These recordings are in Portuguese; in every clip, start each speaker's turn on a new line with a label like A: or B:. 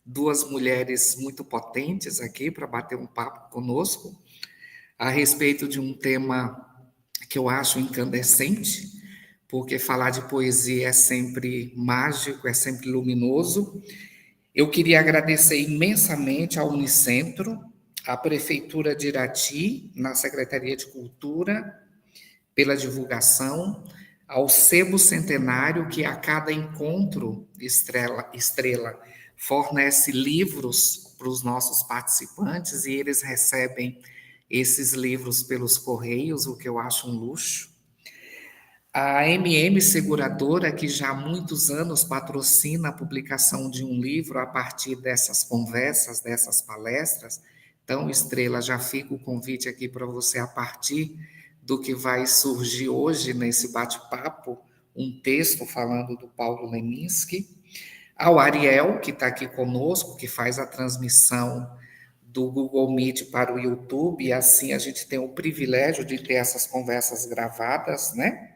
A: duas mulheres muito potentes aqui para bater um papo conosco a respeito de um tema que eu acho incandescente, porque falar de poesia é sempre mágico, é sempre luminoso. Eu queria agradecer imensamente ao Unicentro, à Prefeitura de Irati, na Secretaria de Cultura, pela divulgação, ao Sebo Centenário, que a cada encontro estrela fornece livros para os nossos participantes e eles recebem esses livros pelos correios, o que eu acho um luxo. A MM Seguradora, que já há muitos anos patrocina a publicação de um livro a partir dessas conversas, dessas palestras. Então, Estrela, já fica o convite aqui para você, a partir do que vai surgir hoje nesse bate-papo, um texto falando do Paulo Leminski. Ao Ariel, que está aqui conosco, que faz a transmissão do Google Meet para o YouTube, e assim a gente tem o privilégio de ter essas conversas gravadas, né?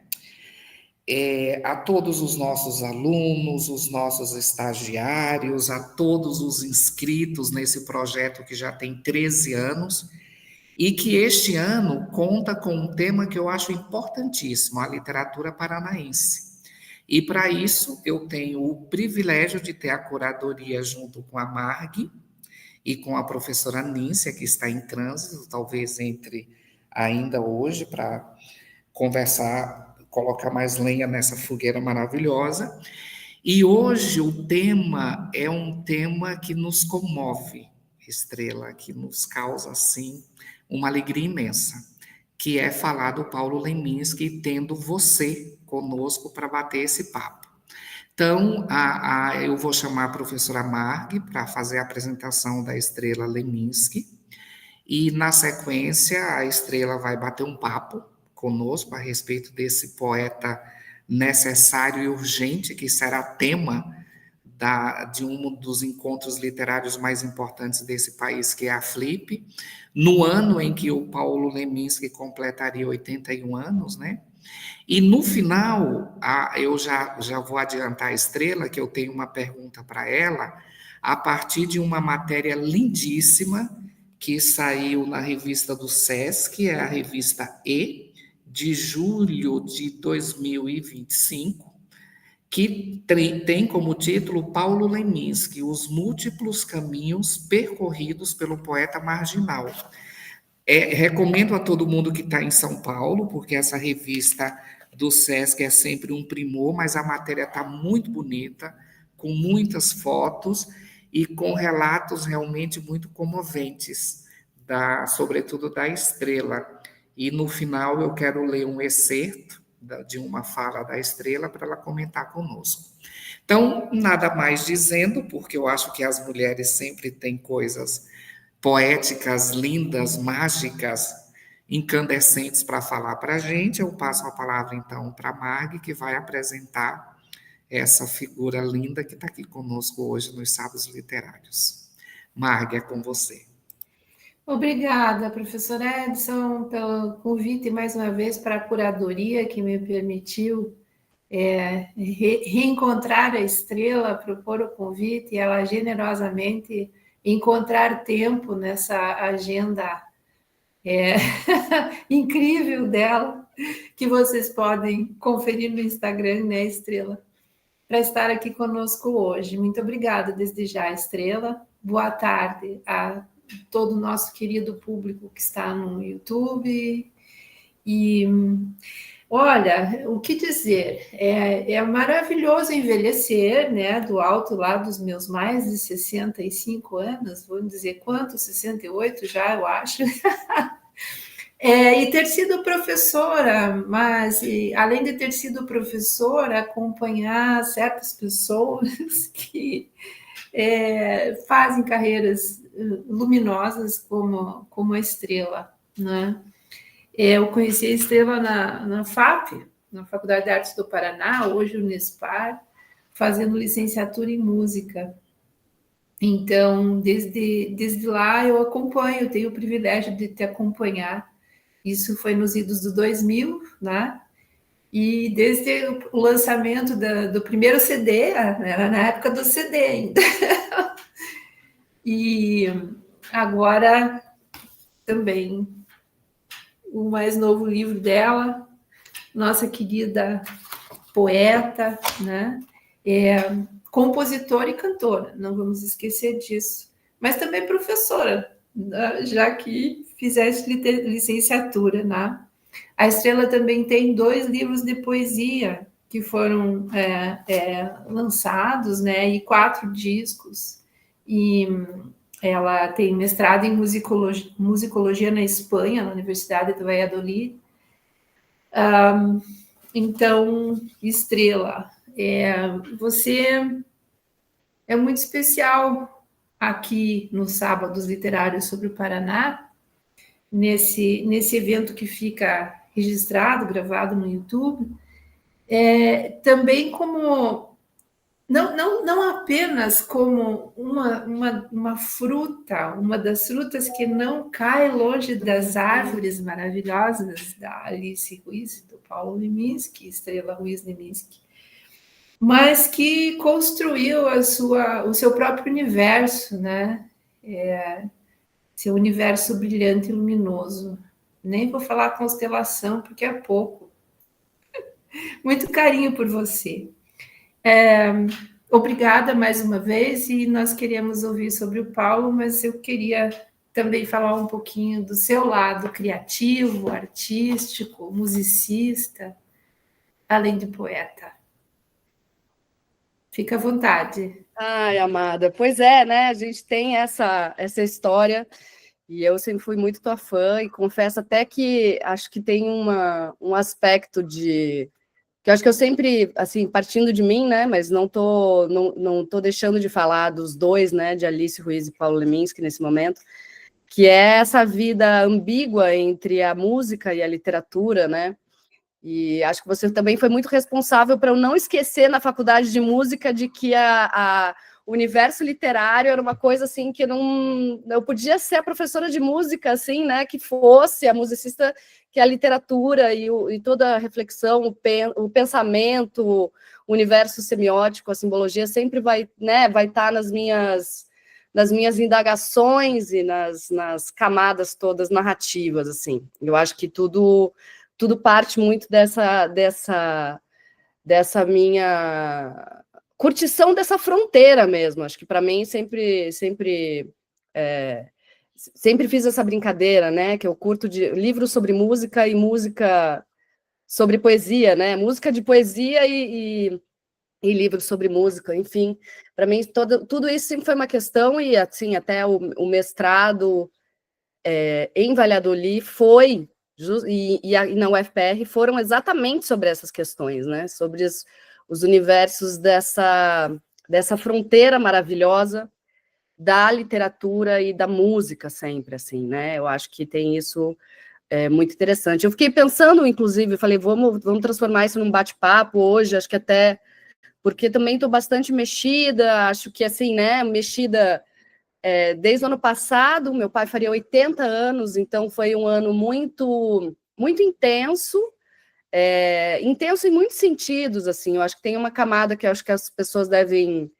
A: A todos os nossos alunos, os nossos estagiários, a todos os inscritos nesse projeto que já tem 13 anos, e que este ano conta com um tema que eu acho importantíssimo, a literatura paranaense. E para isso eu tenho o privilégio de ter a curadoria junto com a Marg e com a professora Nícia, que está em trânsito, talvez entre ainda hoje para conversar, colocar mais lenha nessa fogueira maravilhosa. E hoje o tema é um tema que nos comove, Estrela, que nos causa, assim, uma alegria imensa, que é falar do Paulo Leminski, tendo você conosco para bater esse papo. Então, eu vou chamar a professora Marg para fazer a apresentação da Estrela Leminski, e, na sequência, a Estrela vai bater um papo conosco a respeito desse poeta necessário e urgente, que será tema de um dos encontros literários mais importantes desse país, que é a Flip, no ano em que o Paulo Leminski completaria 81 anos, né? E no final, eu já vou adiantar a Estrela, que eu tenho uma pergunta para ela, a partir de uma matéria lindíssima que saiu na revista do SESC, é a revista E, de julho de 2025, que tem como título Paulo Leminski, Os Múltiplos Caminhos Percorridos pelo Poeta Marginal. Recomendo a todo mundo que está em São Paulo, porque essa revista do SESC é sempre um primor, mas a matéria está muito bonita, com muitas fotos e com relatos realmente muito comoventes, sobretudo da Estrela. E no final eu quero ler um excerto de uma fala da Estrela para ela comentar conosco. Então, nada mais dizendo, porque eu acho que as mulheres sempre têm coisas poéticas, lindas, mágicas, incandescentes para falar para a gente. Eu passo a palavra, então, para a Marg, que vai apresentar essa figura linda que está aqui conosco hoje nos Sábados Literários. Marg, é com você.
B: Obrigada, professor Edson, pelo convite mais uma vez para a curadoria que me permitiu reencontrar a Estrela, propor o convite e ela generosamente encontrar tempo nessa agenda incrível dela, que vocês podem conferir no Instagram, né, Estrela, para estar aqui conosco hoje. Muito obrigada desde já, Estrela. Boa tarde a todo o nosso querido público que está no YouTube. E, olha, o que dizer? É maravilhoso envelhecer, né, do alto lá dos meus mais de 65 anos, vamos dizer quanto? 68 já, eu acho. E ter sido professora, mas além de ter sido professora, acompanhar certas pessoas que fazem carreiras luminosas como a Estrela, né? Eu conheci a Estrela na FAP, na Faculdade de Artes do Paraná, hoje Unespar, fazendo licenciatura em música. Então, desde lá eu acompanho, tenho o privilégio de te acompanhar. Isso foi nos idos do 2000, né? E desde o lançamento do primeiro CD, era na época do CD ainda. E agora também o mais novo livro dela, nossa querida poeta, né? Compositora e cantora, não vamos esquecer disso. Mas também professora, já que fizeste licenciatura, né? A Estrela também tem 2 livros de poesia que foram lançados, né? E 4 discos. E ela tem mestrado em musicologia na Espanha, na Universidade de Valladolid. Então, Estrela, você é muito especial aqui no Sábados Literários sobre o Paraná, nesse evento que fica registrado, gravado no YouTube, também como não apenas como uma fruta, uma das frutas que não cai longe das árvores maravilhosas da Alice Ruiz, do Paulo Leminski, Estrela Ruiz Leminski, mas que construiu o seu próprio universo, né? Seu universo brilhante e luminoso. Nem vou falar constelação, porque é pouco. Muito carinho por você. Obrigada mais uma vez, e nós queríamos ouvir sobre o Paulo, mas eu queria também falar um pouquinho do seu lado criativo, artístico, musicista, além de poeta. Fica à vontade.
C: Ai, amada, pois é, né? A gente tem essa história, e eu sempre fui muito tua fã, e confesso até que acho que tem um aspecto que eu acho que eu sempre, assim, partindo de mim, né? Mas não tô deixando de falar dos 2, né? De Alice Ruiz e Paulo Leminski nesse momento, que é essa vida ambígua entre a música e a literatura, né? E acho que você também foi muito responsável para eu não esquecer na faculdade de música de que o universo literário era uma coisa assim que eu podia ser a professora de música, assim, né? Que fosse a musicista, que a literatura e toda a reflexão, o pensamento, o universo semiótico, a simbologia sempre vai estar nas minhas indagações e nas camadas todas narrativas, assim. Eu acho que tudo parte muito dessa minha curtição dessa fronteira mesmo. Acho que para mim sempre fiz essa brincadeira, né? Que eu curto de livros sobre música e música sobre poesia, né? Música de poesia e livros sobre música, enfim. Para mim, tudo isso sempre foi uma questão, e assim, até o mestrado em Valladolid foi. E na UFPR foram exatamente sobre essas questões, né? Sobre os universos dessa fronteira maravilhosa da literatura e da música sempre, assim, né? Eu acho que tem isso muito interessante. Eu fiquei pensando, inclusive, falei, vamos transformar isso num bate-papo hoje, acho que até porque também estou bastante mexida, acho que assim, né? Mexida desde o ano passado, meu pai faria 80 anos, então foi um ano muito, muito intenso, intenso em muitos sentidos, assim. Eu acho que tem uma camada que eu acho que as pessoas devem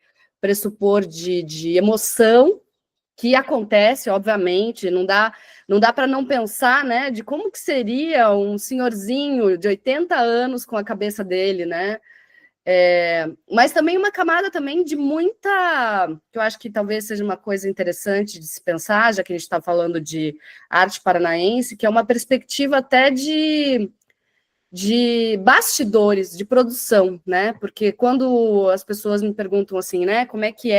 C: pressupor de emoção, que acontece, obviamente, não dá para não pensar, né, de como que seria um senhorzinho de 80 anos com a cabeça dele, né? Mas também uma camada também de muita, que eu acho que talvez seja uma coisa interessante de se pensar, já que a gente está falando de arte paranaense, que é uma perspectiva até de bastidores, de produção, né? Porque quando as pessoas me perguntam assim, né, como é que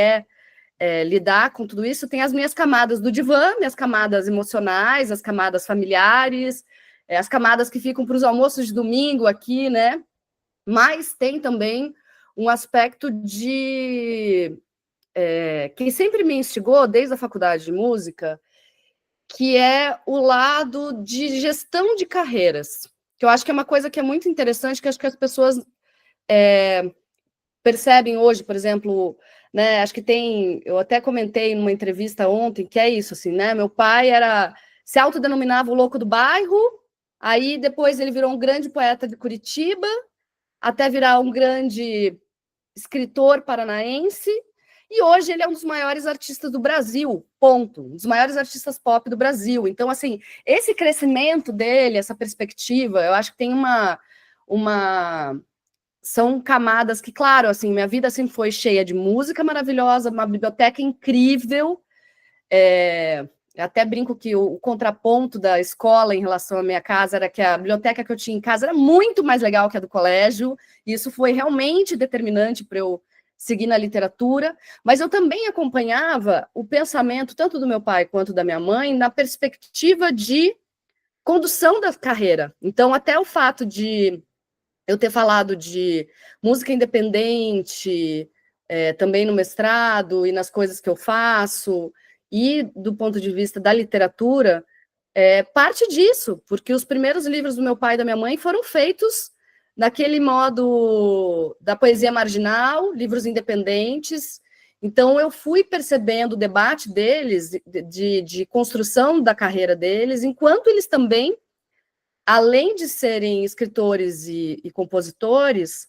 C: lidar com tudo isso, tem as minhas camadas do divã, minhas camadas emocionais, as camadas familiares, as camadas que ficam para os almoços de domingo aqui, né? Mas tem também um aspecto que sempre me instigou, desde a faculdade de música, que é o lado de gestão de carreiras, que eu acho que é uma coisa que é muito interessante, que acho que as pessoas percebem hoje, por exemplo, né, acho que eu até comentei numa entrevista ontem, que é isso, assim, né, meu pai se autodenominava o louco do bairro, aí depois ele virou um grande poeta de Curitiba, até virar um grande escritor paranaense, e hoje ele é um dos maiores artistas do Brasil, ponto, um dos maiores artistas pop do Brasil. Então, assim, esse crescimento dele, essa perspectiva, eu acho que tem são camadas que, claro, assim, minha vida sempre foi cheia de música maravilhosa, uma biblioteca incrível, eu até brinco que o contraponto da escola em relação à minha casa era que a biblioteca que eu tinha em casa era muito mais legal que a do colégio, e isso foi realmente determinante para eu seguir na literatura, mas eu também acompanhava o pensamento tanto do meu pai quanto da minha mãe na perspectiva de condução da carreira. Então, até o fato de eu ter falado de música independente, também no mestrado e nas coisas que eu faço, e do ponto de vista da literatura, parte disso, porque os primeiros livros do meu pai e da minha mãe foram feitos naquele modo da poesia marginal, livros independentes. Então, eu fui percebendo o debate deles, de construção da carreira deles, enquanto eles também, além de serem escritores e compositores,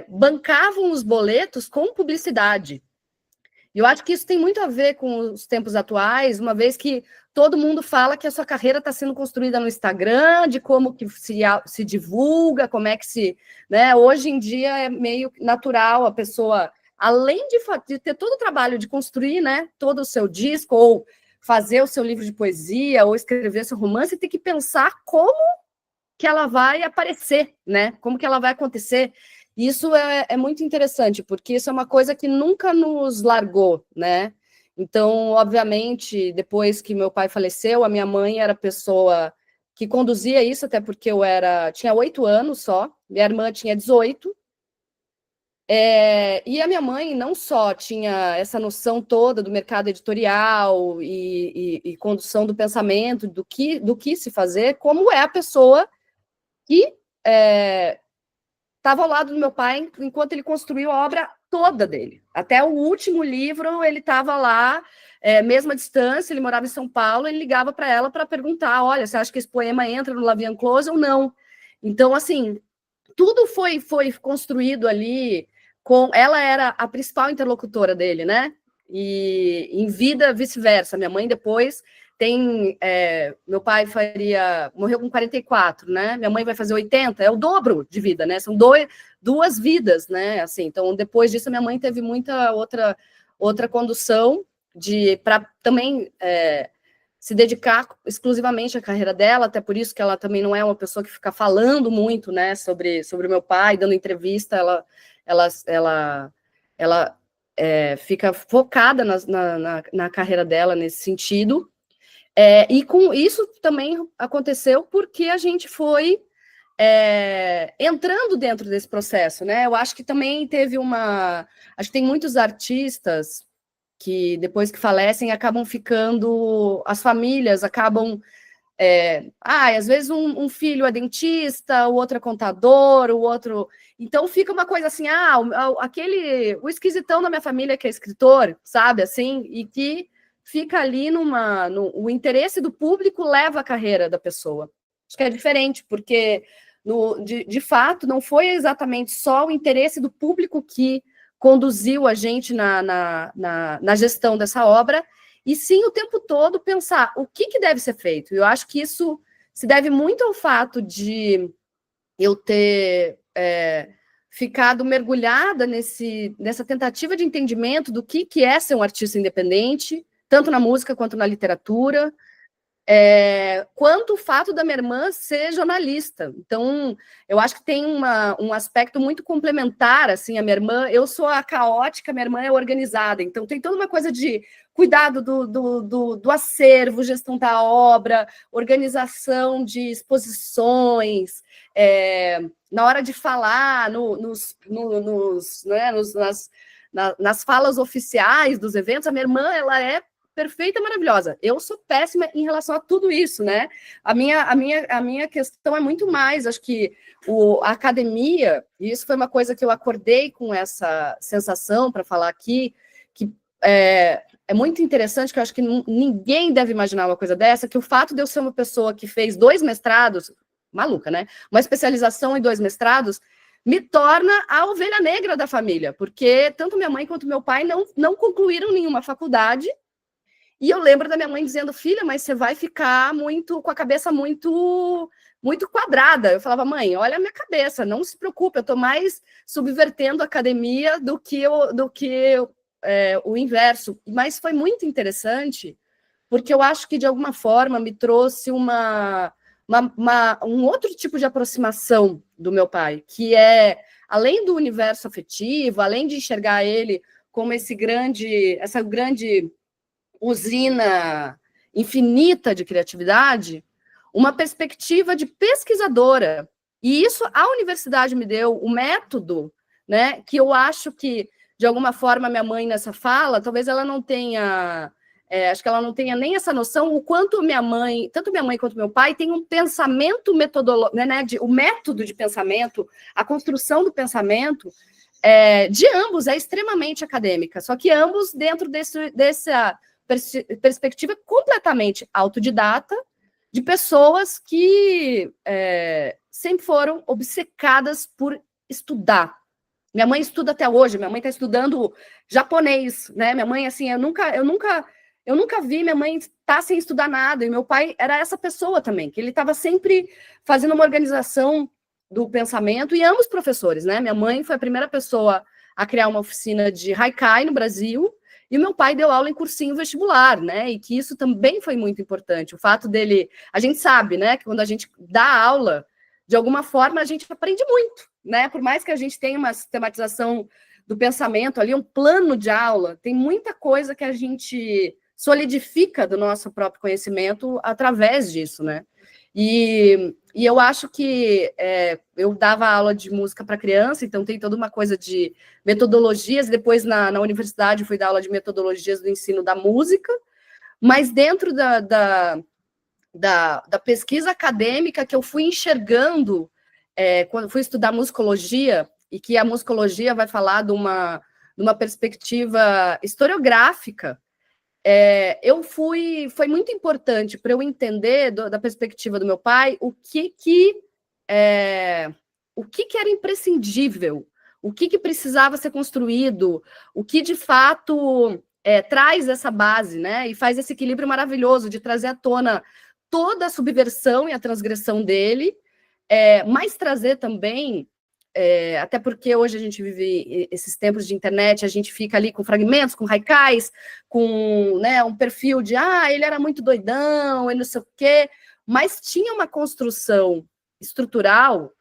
C: bancavam os boletos com publicidade. E eu acho que isso tem muito a ver com os tempos atuais, uma vez que todo mundo fala que a sua carreira está sendo construída no Instagram, de como que se divulga, como é que se... Né? Hoje em dia é meio natural a pessoa, além de ter todo o trabalho de construir, né, todo o seu disco, ou fazer o seu livro de poesia, ou escrever seu romance, ter que pensar como que ela vai aparecer, né? Como que ela vai acontecer. Isso é muito interessante, porque isso é uma coisa que nunca nos largou, né? Então, obviamente, depois que meu pai faleceu, a minha mãe era a pessoa que conduzia isso, até porque eu tinha 8 anos só, minha irmã tinha 18, e a minha mãe não só tinha essa noção toda do mercado editorial e condução do pensamento, do que se fazer, como é a pessoa que estava ao lado do meu pai enquanto ele construiu a obra toda dele. Até o último livro, ele estava lá, mesma distância, ele morava em São Paulo, ele ligava para ela para perguntar, olha, você acha que esse poema entra no La Vie en Close ou não? Então, assim, tudo foi construído ali, ela era a principal interlocutora dele, né? E em vida, vice-versa. Minha mãe depois meu pai morreu com 44, né? Minha mãe vai fazer 80, é o dobro de vida, né? São duas vidas, né? Assim, então, depois disso, minha mãe teve muita outra condução para também se dedicar exclusivamente à carreira dela, até por isso que ela também não é uma pessoa que fica falando muito, né, sobre o meu pai, dando entrevista, ela fica focada na carreira dela nesse sentido. E com isso também aconteceu porque a gente foi entrando dentro desse processo, né? Eu acho que também acho que tem muitos artistas que depois que falecem acabam ficando, as famílias acabam, às vezes um filho é dentista, o outro é contador, o outro... Então fica uma coisa assim, o esquisitão da minha família que é escritor, sabe, assim, e que fica ali o interesse do público leva a carreira da pessoa. Acho que é diferente, porque, de fato, não foi exatamente só o interesse do público que conduziu a gente na gestão dessa obra, e sim o tempo todo pensar o que deve ser feito. Eu acho que isso se deve muito ao fato de eu ter ficado mergulhada nessa tentativa de entendimento do que é ser um artista independente, tanto na música quanto na literatura, quanto o fato da minha irmã ser jornalista. Então, eu acho que tem um aspecto muito complementar, assim, a minha irmã, eu sou a caótica, minha irmã é organizada, então tem toda uma coisa de cuidado do acervo, gestão da obra, organização de exposições, na hora de falar, nas falas oficiais dos eventos, a minha irmã, ela é perfeita, maravilhosa. Eu sou péssima em relação a tudo isso, né? A minha questão é muito mais, acho que a academia, e isso foi uma coisa que eu acordei com essa sensação para falar aqui, que é muito interessante, que eu acho que ninguém deve imaginar uma coisa dessa, que o fato de eu ser uma pessoa que fez 2 mestrados, maluca, né? Uma especialização e 2 mestrados, me torna a ovelha negra da família, porque tanto minha mãe quanto meu pai não concluíram nenhuma faculdade. E eu lembro da minha mãe dizendo, filha, mas você vai ficar com a cabeça muito quadrada. Eu falava, mãe, olha a minha cabeça, não se preocupe, eu estou mais subvertendo a academia do que o inverso. Mas foi muito interessante, porque eu acho que, de alguma forma, me trouxe um outro tipo de aproximação do meu pai, que é, além do universo afetivo, além de enxergar ele como essa grande usina infinita de criatividade, uma perspectiva de pesquisadora. E isso a universidade me deu, o método, né, que eu acho que, de alguma forma, minha mãe nessa fala, talvez ela não tenha... acho que ela não tenha nem essa noção, o quanto tanto minha mãe quanto meu pai, tem um pensamento metodológico, né, o método de pensamento, a construção do pensamento, de ambos é extremamente acadêmica, só que ambos dentro dessa perspectiva completamente autodidata, de pessoas que sempre foram obcecadas por estudar. Minha mãe estuda até hoje, minha mãe está estudando japonês, né? Minha mãe, assim, eu nunca vi minha mãe estar sem estudar nada, e meu pai era essa pessoa também, que ele estava sempre fazendo uma organização do pensamento, e ambos professores, né? Minha mãe foi a primeira pessoa a criar uma oficina de Haikai no Brasil, e meu pai deu aula em cursinho vestibular, né? E que isso também foi muito importante. O fato dele... A gente sabe, né? Que quando a gente dá aula, de alguma forma, a gente aprende muito, né? Por mais que a gente tenha uma sistematização do pensamento ali, um plano de aula, tem muita coisa que a gente solidifica do nosso próprio conhecimento através disso, né? E eu acho que eu dava aula de música para criança, então tem toda uma coisa de metodologias, depois na universidade fui dar aula de metodologias do ensino da música, mas dentro da pesquisa acadêmica que eu fui enxergando, quando fui estudar musicologia, e que a musicologia vai falar de uma perspectiva historiográfica, foi muito importante para eu entender da perspectiva do meu pai o que era imprescindível, o que precisava ser construído, o que de fato traz essa base, né? E faz esse equilíbrio maravilhoso de trazer à tona toda a subversão e a transgressão dele, mas trazer também... até porque hoje a gente vive esses tempos de internet, a gente fica ali com fragmentos, com haikais, com, né, um perfil de, ele era muito doidão, e não sei o quê, mas tinha uma construção estrutural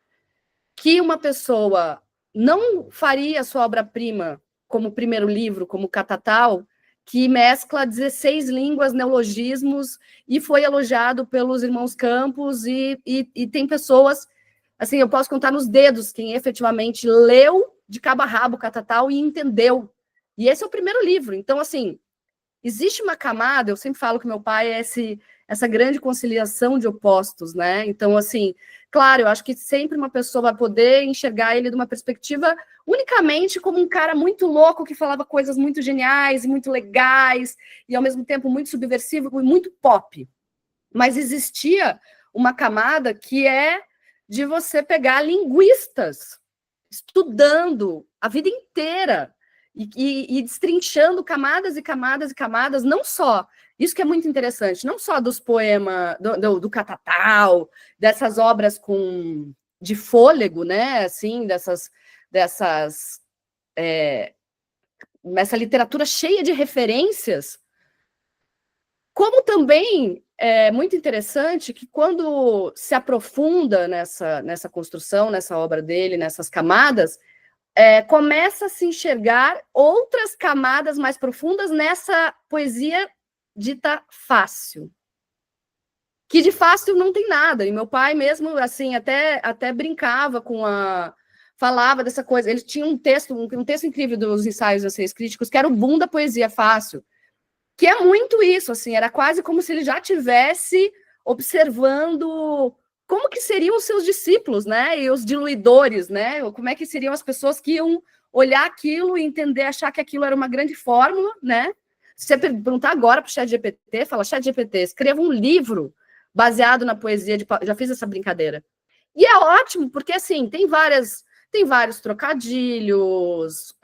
C: que uma pessoa não faria sua obra-prima como primeiro livro, como Catatal, que mescla 16 línguas, neologismos, e foi elogiado pelos irmãos Campos, e tem pessoas... Assim, eu posso contar nos dedos quem efetivamente leu de cabo a rabo Catatal e entendeu. E esse é o primeiro livro. Então, assim, existe uma camada, eu sempre falo que meu pai é essa grande conciliação de opostos, né? Então, assim, claro, eu acho que sempre uma pessoa vai poder enxergar ele de uma perspectiva unicamente como um cara muito louco que falava coisas muito geniais e muito legais e, ao mesmo tempo, muito subversivo e muito pop. Mas existia uma camada que de você pegar linguistas estudando a vida inteira e destrinchando camadas e camadas e camadas, não só, isso que é muito interessante, não só dos poemas, do Catatal, dessas obras de fôlego, né, assim, essa literatura cheia de referências, como também é muito interessante que quando se aprofunda nessa construção, nessa obra dele, nessas camadas, começa a se enxergar outras camadas mais profundas nessa poesia dita fácil, que de fácil não tem nada. E meu pai mesmo, assim, até brincava falava dessa coisa. Ele tinha um texto incrível dos ensaios ensaios críticos, que era o boom da poesia fácil, que é muito isso, assim, era quase como se ele já tivesse observando como que seriam os seus discípulos, né, e os diluidores, né, como é que seriam as pessoas que iam olhar aquilo e entender, achar que aquilo era uma grande fórmula, né. Se você perguntar agora para o ChatGPT, fala, ChatGPT, escreva um livro baseado na poesia já fiz essa brincadeira. E é ótimo, porque, assim, tem várias tem vários trocadilhos,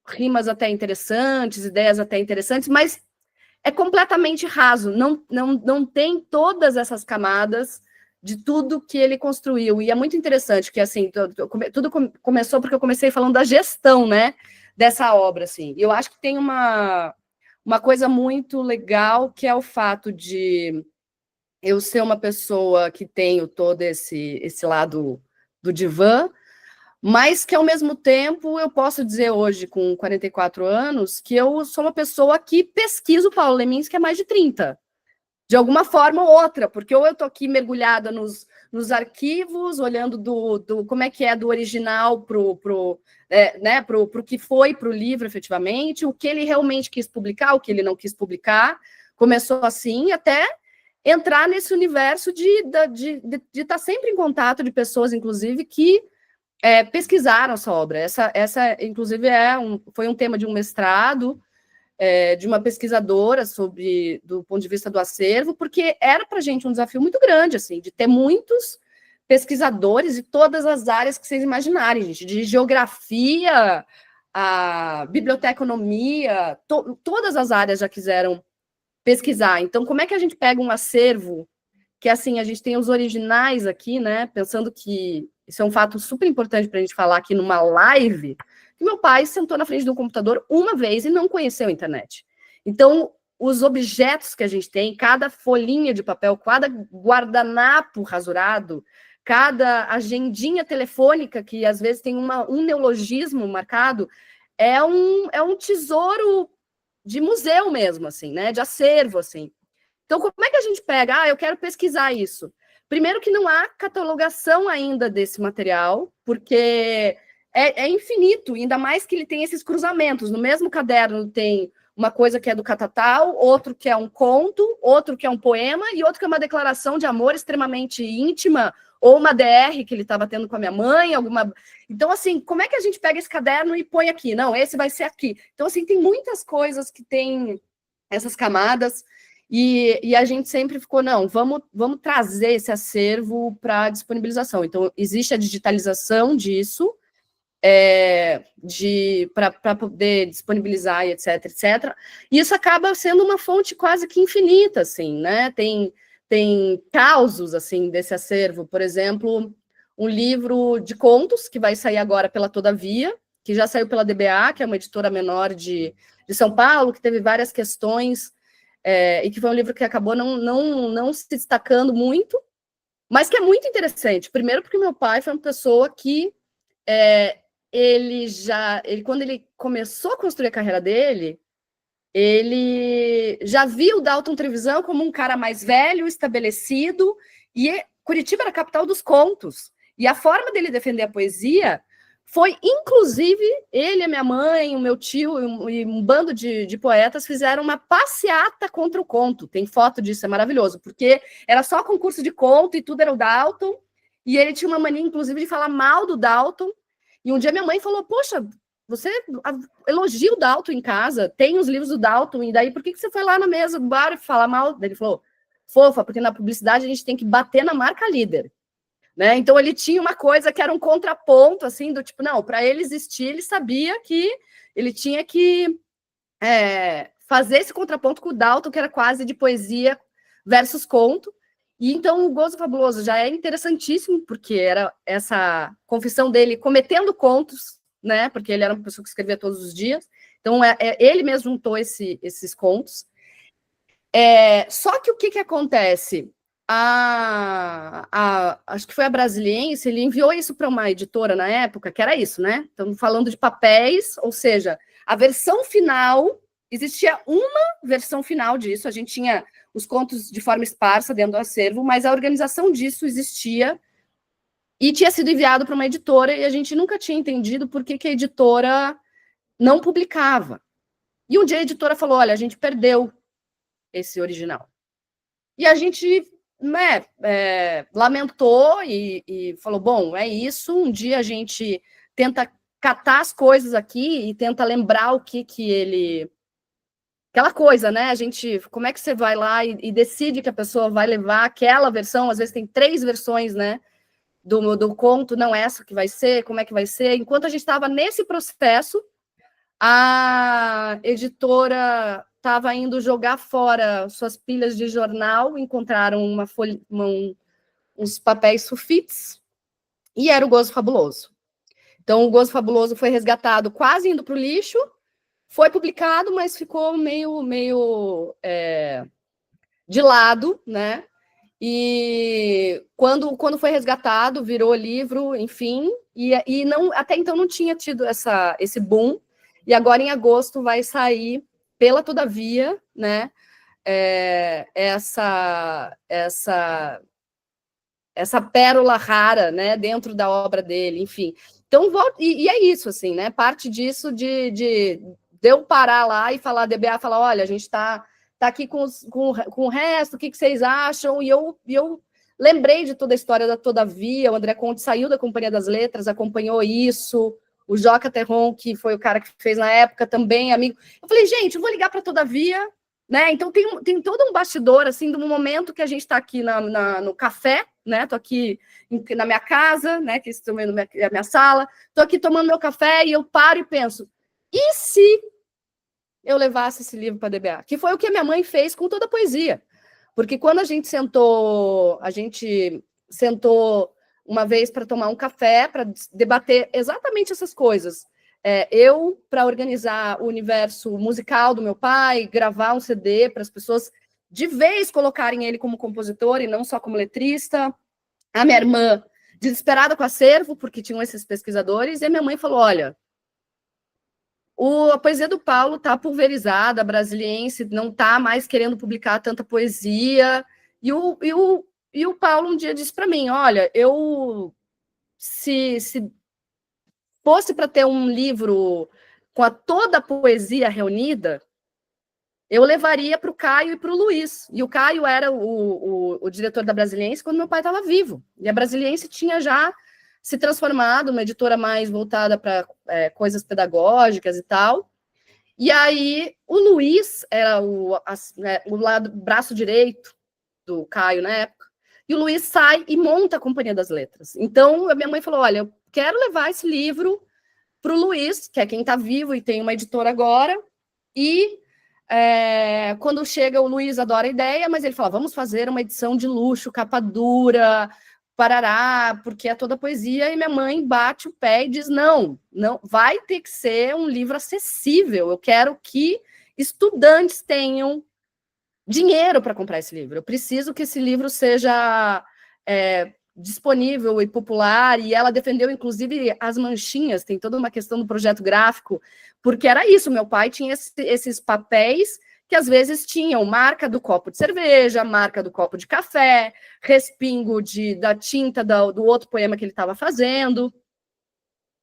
C: rimas até interessantes, ideias até interessantes, mas é completamente raso, não tem todas essas camadas de tudo que ele construiu. E é muito interessante que, assim, tudo começou porque eu comecei falando da gestão, né, dessa obra, assim. E eu acho que tem uma coisa muito legal, que é o fato de eu ser uma pessoa que tenho todo esse lado do divã, mas que, ao mesmo tempo, eu posso dizer hoje, com 44 anos, que eu sou uma pessoa que pesquisa o Paulo Leminski há mais de 30, de alguma forma ou outra, porque ou eu estou aqui mergulhada nos arquivos, olhando como é que é do original para o que foi para o livro, efetivamente, o que ele realmente quis publicar, o que ele não quis publicar. Começou assim, até entrar nesse universo de estar sempre em contato de pessoas, inclusive, que pesquisaram essa obra. Essa inclusive, foi um tema de um mestrado, de uma pesquisadora do ponto de vista do acervo, porque era para a gente um desafio muito grande, assim, de ter muitos pesquisadores de todas as áreas que vocês imaginarem, gente, de geografia, a biblioteconomia, todas as áreas já quiseram pesquisar. Então, como é que a gente pega um acervo que, assim, a gente tem os originais aqui, né, pensando que isso é um fato super importante para a gente falar aqui numa live, que meu pai sentou na frente do computador uma vez e não conheceu a internet. Então, os objetos que a gente tem, cada folhinha de papel, cada guardanapo rasurado, cada agendinha telefônica, que às vezes tem um neologismo marcado, é um tesouro de museu mesmo, assim, né, de acervo, assim. Então, como é que a gente pega? Eu quero pesquisar isso. Primeiro que não há catalogação ainda desse material, porque é infinito, ainda mais que ele tem esses cruzamentos. No mesmo caderno tem uma coisa que é do Catatal, outro que é um conto, outro que é um poema, e outro que é uma declaração de amor extremamente íntima, ou uma DR que ele estava tendo com a minha mãe, alguma... Então, assim, como é que a gente pega esse caderno e põe aqui? Não, esse vai ser aqui. Então, assim, tem muitas coisas que tem essas camadas, e a gente sempre ficou, não, vamos trazer esse acervo para disponibilização. Então, existe a digitalização disso, para poder disponibilizar, e etc, etc. E isso acaba sendo uma fonte quase que infinita, assim, né? Tem causos, assim, desse acervo. Por exemplo, um livro de contos, que vai sair agora pela Todavia, que já saiu pela DBA, que é uma editora menor de São Paulo, que teve várias questões, e que foi um livro que acabou não se destacando muito, mas que é muito interessante. Primeiro porque meu pai foi uma pessoa que quando ele começou a construir a carreira dele, ele já via o Dalton Trevisan como um cara mais velho, estabelecido, e Curitiba era a capital dos contos. E a forma dele defender a poesia foi, inclusive, ele, a minha mãe, o meu tio e um bando de poetas fizeram uma passeata contra o conto. Tem foto disso, é maravilhoso, porque era só concurso de conto e tudo era o Dalton, e ele tinha uma mania, inclusive, de falar mal do Dalton. E um dia minha mãe falou, poxa, você elogia o Dalton em casa, tem os livros do Dalton, e daí por que você foi lá na mesa do bar e falar mal? Ele falou, fofa, porque na publicidade a gente tem que bater na marca líder. Né? Então ele tinha uma coisa que era um contraponto, assim, do tipo, não, para ele existir, ele sabia que ele tinha que fazer esse contraponto com o Dalton, que era quase de poesia versus conto. E então o Gozo Fabuloso já é interessantíssimo, porque era essa confissão dele cometendo contos, né? Porque ele era uma pessoa que escrevia todos os dias. Então ele mesmo juntou esses contos. Só que o que acontece? Acho que foi a Brasiliense, ele enviou isso para uma editora na época, que era isso, né? Estamos falando de papéis, ou seja, a versão final, existia uma versão final disso, a gente tinha os contos de forma esparsa dentro do acervo, mas a organização disso existia e tinha sido enviado para uma editora, e a gente nunca tinha entendido por que a editora não publicava. E um dia a editora falou, olha, a gente perdeu esse original. E a gente lamentou e falou, bom, é isso, um dia a gente tenta catar as coisas aqui e tenta lembrar o que ele... Aquela coisa, né? A gente, como é que você vai lá e decide que a pessoa vai levar aquela versão, às vezes tem 3 versões, né? do conto, não, essa que vai ser, como é que vai ser. Enquanto a gente estava nesse processo, a editora estava indo jogar fora suas pilhas de jornal, encontraram uns papéis sulfites, e era o Gozo Fabuloso. Então, o Gozo Fabuloso foi resgatado quase indo para o lixo, foi publicado, mas ficou meio de lado, né? E quando foi resgatado, virou livro, enfim, e não, até então não tinha tido esse boom, e agora em agosto vai sair pela Todavia, né? Essa pérola rara, né, dentro da obra dele, enfim. Então, e é isso, assim, né? Parte disso de eu parar lá e falar, DBA, falar, olha, a gente está aqui com o resto, o que vocês acham? E eu lembrei de toda a história da Todavia, o André Conte saiu da Companhia das Letras, acompanhou isso, o Joca Terron, que foi o cara que fez na época, também, amigo. Eu falei, gente, eu vou ligar para a Todavia, né? Então tem todo um bastidor, assim, do momento que a gente está aqui no café, né? Estou aqui na minha casa, né? Que estou vendo a minha sala, estou aqui tomando meu café e eu paro e penso, e se eu levasse esse livro para a DBA? Que foi o que a minha mãe fez com toda a poesia. Porque quando a gente sentou uma vez para tomar um café, para debater exatamente essas coisas. Eu, para organizar o universo musical do meu pai, gravar um CD para as pessoas de vez colocarem ele como compositor e não só como letrista. A minha irmã, desesperada com o acervo, porque tinham esses pesquisadores, e a minha mãe falou, olha, a poesia do Paulo está pulverizada, a brasiliense não está mais querendo publicar tanta poesia, e o Paulo um dia disse para mim, olha, se fosse para ter um livro com toda a poesia reunida, eu levaria para o Caio e para o Luiz. E o Caio era o diretor da Brasiliense quando meu pai estava vivo. E a Brasiliense tinha já se transformado numa editora mais voltada para coisas pedagógicas e tal. E aí o Luiz era o braço direito do Caio na época. E o Luiz sai e monta a Companhia das Letras. Então, a minha mãe falou, olha, eu quero levar esse livro para o Luiz, que é quem está vivo e tem uma editora agora, e quando chega, o Luiz adora a ideia, mas ele fala, vamos fazer uma edição de luxo, capa dura, parará, porque é toda poesia, e minha mãe bate o pé e diz, não, vai ter que ser um livro acessível, eu quero que estudantes tenham dinheiro para comprar esse livro, eu preciso que esse livro seja disponível e popular, e ela defendeu, inclusive, as manchinhas, tem toda uma questão do projeto gráfico, porque era isso, meu pai tinha esses papéis que às vezes tinham marca do copo de cerveja, marca do copo de café, respingo da tinta do outro poema que ele estava fazendo.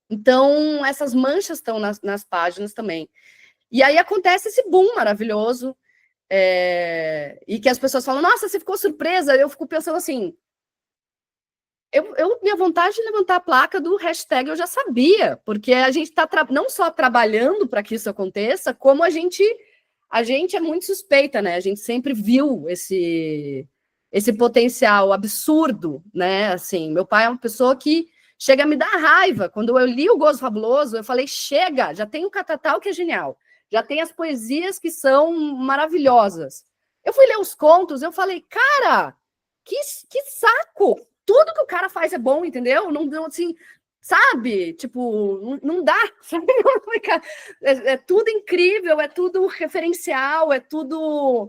C: Então, essas manchas estão nas páginas também. E aí acontece esse boom maravilhoso, e que as pessoas falam, nossa, você ficou surpresa? Eu fico pensando assim, minha vontade de levantar a placa do hashtag eu já sabia, porque a gente está não só trabalhando para que isso aconteça, como a gente é muito suspeita, né? A gente sempre viu esse potencial absurdo, né? Assim, meu pai é uma pessoa que chega a me dar raiva. Quando eu li o Gozo Fabuloso, eu falei, chega, já tem o Catatal que é genial, já tem as poesias que são maravilhosas. Eu fui ler os contos, eu falei, cara, que saco! Tudo que o cara faz é bom, entendeu? Não assim, sabe? Tipo, não dá. Sabe? É tudo incrível, é tudo referencial, é tudo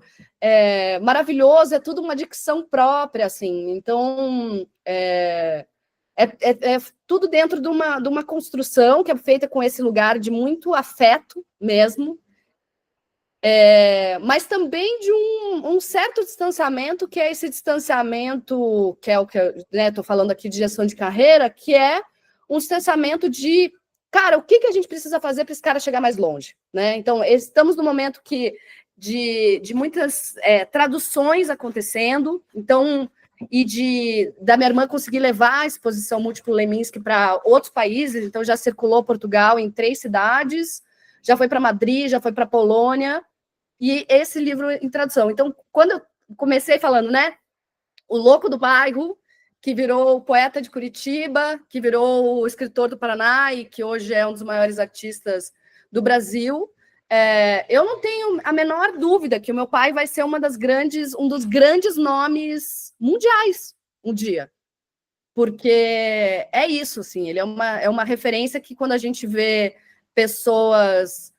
C: maravilhoso, é tudo uma dicção própria, assim. Então, é tudo dentro de uma construção que é feita com esse lugar de muito afeto mesmo, mas também de um certo distanciamento, que é esse distanciamento, que é o que eu estou falando aqui de gestão de carreira, que é um distanciamento de, cara, o que a gente precisa fazer para esse cara chegar mais longe, né? Então, estamos no momento de muitas traduções acontecendo, então, da minha irmã conseguir levar a exposição Múltiplo Leminski para outros países, então já circulou Portugal em 3 cidades, já foi para Madrid, já foi para Polônia, e esse livro em tradução. Então, quando eu comecei falando, né, o louco do bairro, que virou o poeta de Curitiba, que virou o escritor do Paraná e que hoje é um dos maiores artistas do Brasil. Eu não tenho a menor dúvida que o meu pai vai ser um dos grandes nomes mundiais um dia. Porque é isso, assim, ele é uma referência que quando a gente vê pessoas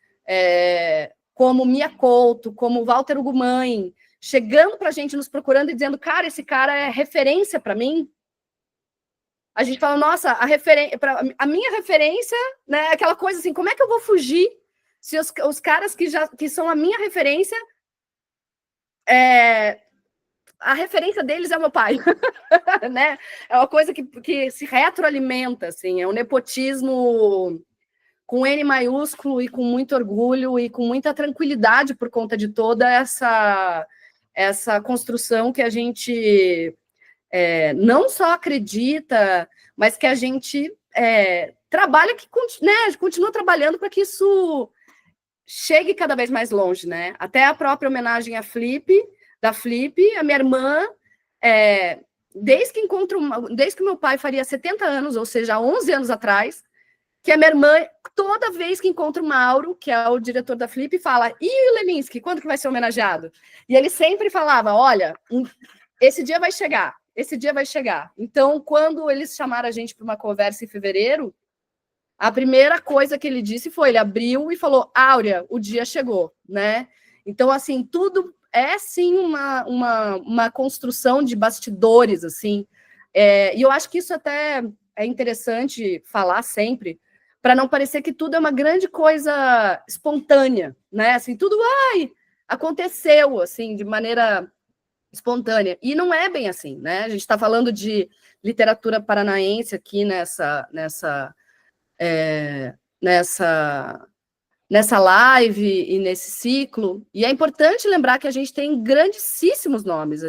C: como Mia Couto, como Walter Ugumãe, chegando para a gente, nos procurando e dizendo, cara, esse cara é referência para mim, a gente fala, nossa, a minha referência, né, aquela coisa assim, como é que eu vou fugir se os caras que são a minha referência, a referência deles é o meu pai, né? É uma coisa que se retroalimenta, assim, é um nepotismo com N maiúsculo e com muito orgulho e com muita tranquilidade por conta de toda essa construção que a gente não só acredita, mas que a gente trabalha, continua trabalhando para que isso chegue cada vez mais longe, né? Até a própria homenagem à da Flip, a minha irmã, desde que meu pai faria 70 anos, ou seja, 11 anos atrás, que a minha irmã, toda vez que encontra o Mauro, que é o diretor da Flip, fala, e o Leminski, quando que vai ser homenageado? E ele sempre falava, olha, esse dia vai chegar. Então, quando eles chamaram a gente para uma conversa em fevereiro, a primeira coisa que ele disse foi, ele abriu e falou, Áurea, o dia chegou, né? Então, assim, tudo é, sim, uma construção de bastidores, assim, e eu acho que isso até é interessante falar sempre, para não parecer que tudo é uma grande coisa espontânea, né? Assim, tudo aconteceu, assim, de maneira espontânea. E não é bem assim, né? A gente está falando de literatura paranaense aqui nessa live e nesse ciclo, e é importante lembrar que a gente tem grandíssimos nomes,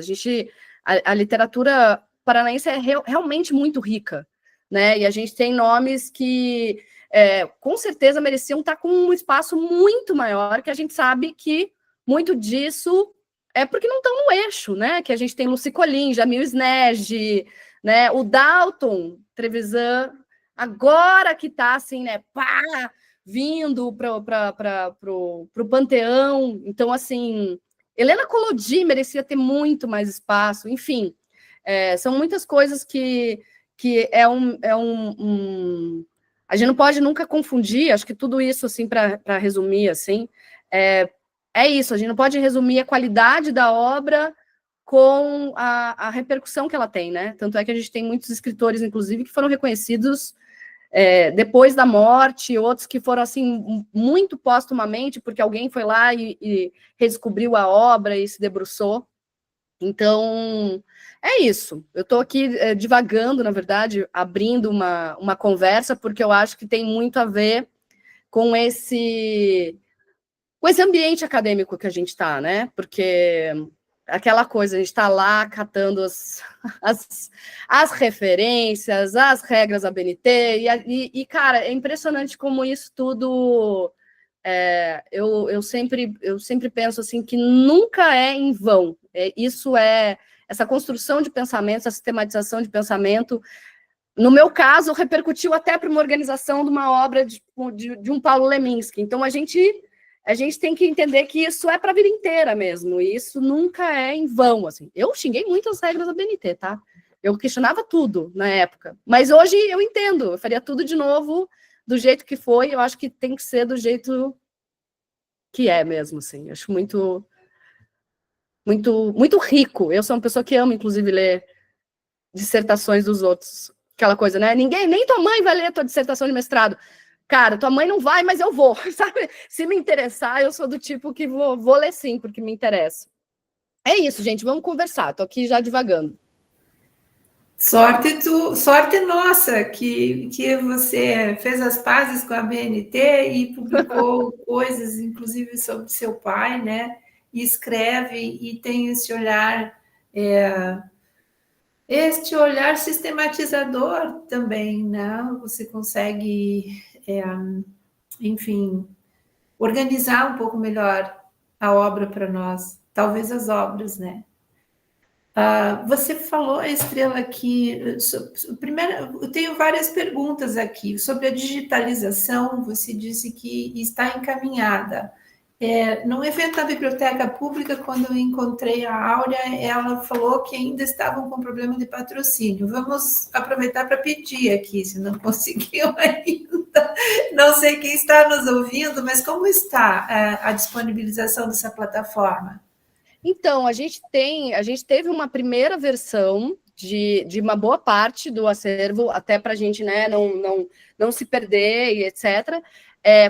C: a literatura paranaense é realmente muito rica, né? E a gente tem nomes que com certeza mereciam estar com um espaço muito maior, que a gente sabe que muito disso é porque não estão no eixo, né? Que a gente tem Lucy Colin, Jamil Snedge, né? O Dalton Trevisan, agora que está assim, né? Vindo para o Panteão. Então, assim, Helena Collodi merecia ter muito mais espaço. Enfim, são muitas coisas que a gente não pode nunca confundir. Acho que tudo isso, assim, para resumir, assim, é isso. A gente não pode resumir a qualidade da obra com a repercussão que ela tem, né? Tanto é que a gente tem muitos escritores, inclusive, que foram reconhecidos depois da morte, outros que foram, assim, muito póstumamente, porque alguém foi lá e redescobriu a obra e se debruçou. Então, é isso. Eu estou aqui divagando, na verdade, abrindo uma conversa, porque eu acho que tem muito a ver com esse ambiente acadêmico que a gente está, né? Porque aquela coisa, a gente está lá catando as referências, as regras da BNT, e, cara, é impressionante como isso tudo... eu sempre penso assim que nunca é em vão. Essa construção de pensamento, essa sistematização de pensamento, no meu caso, repercutiu até para uma organização de uma obra de um Paulo Leminski. Então, a gente tem que entender que isso é para a vida inteira mesmo, e isso nunca é em vão, assim. Eu xinguei muito as regras da BNT, tá? Eu questionava tudo na época, mas hoje eu entendo, eu faria tudo de novo do jeito que foi, eu acho que tem que ser do jeito que é mesmo, assim. Eu acho muito, muito, muito rico. Eu sou uma pessoa que ama, inclusive, ler dissertações dos outros. Aquela coisa, né? Nem tua mãe vai ler a tua dissertação de mestrado. Cara, tua mãe não vai, mas eu vou, sabe? Se me interessar, eu sou do tipo que vou ler sim, porque me interessa. É isso, gente, vamos conversar. Tô aqui já divagando.
B: Sorte nossa que você fez as pazes com a BNT e publicou coisas, inclusive sobre seu pai, né? E escreve e tem esse olhar sistematizador também, né? Você consegue, enfim, organizar um pouco melhor a obra para nós, talvez as obras, né? Você falou, Estrela, aqui, primeiro, eu tenho várias perguntas aqui. Sobre a digitalização, você disse que está encaminhada. No evento da Biblioteca Pública, quando eu encontrei a Áurea, ela falou que ainda estavam com problema de patrocínio. Vamos aproveitar para pedir aqui, se não conseguiu ainda. Não sei quem está nos ouvindo, mas como está a disponibilização dessa plataforma?
C: Então, a gente teve uma primeira versão de uma boa parte do acervo, até para a gente, né, não se perder e etc.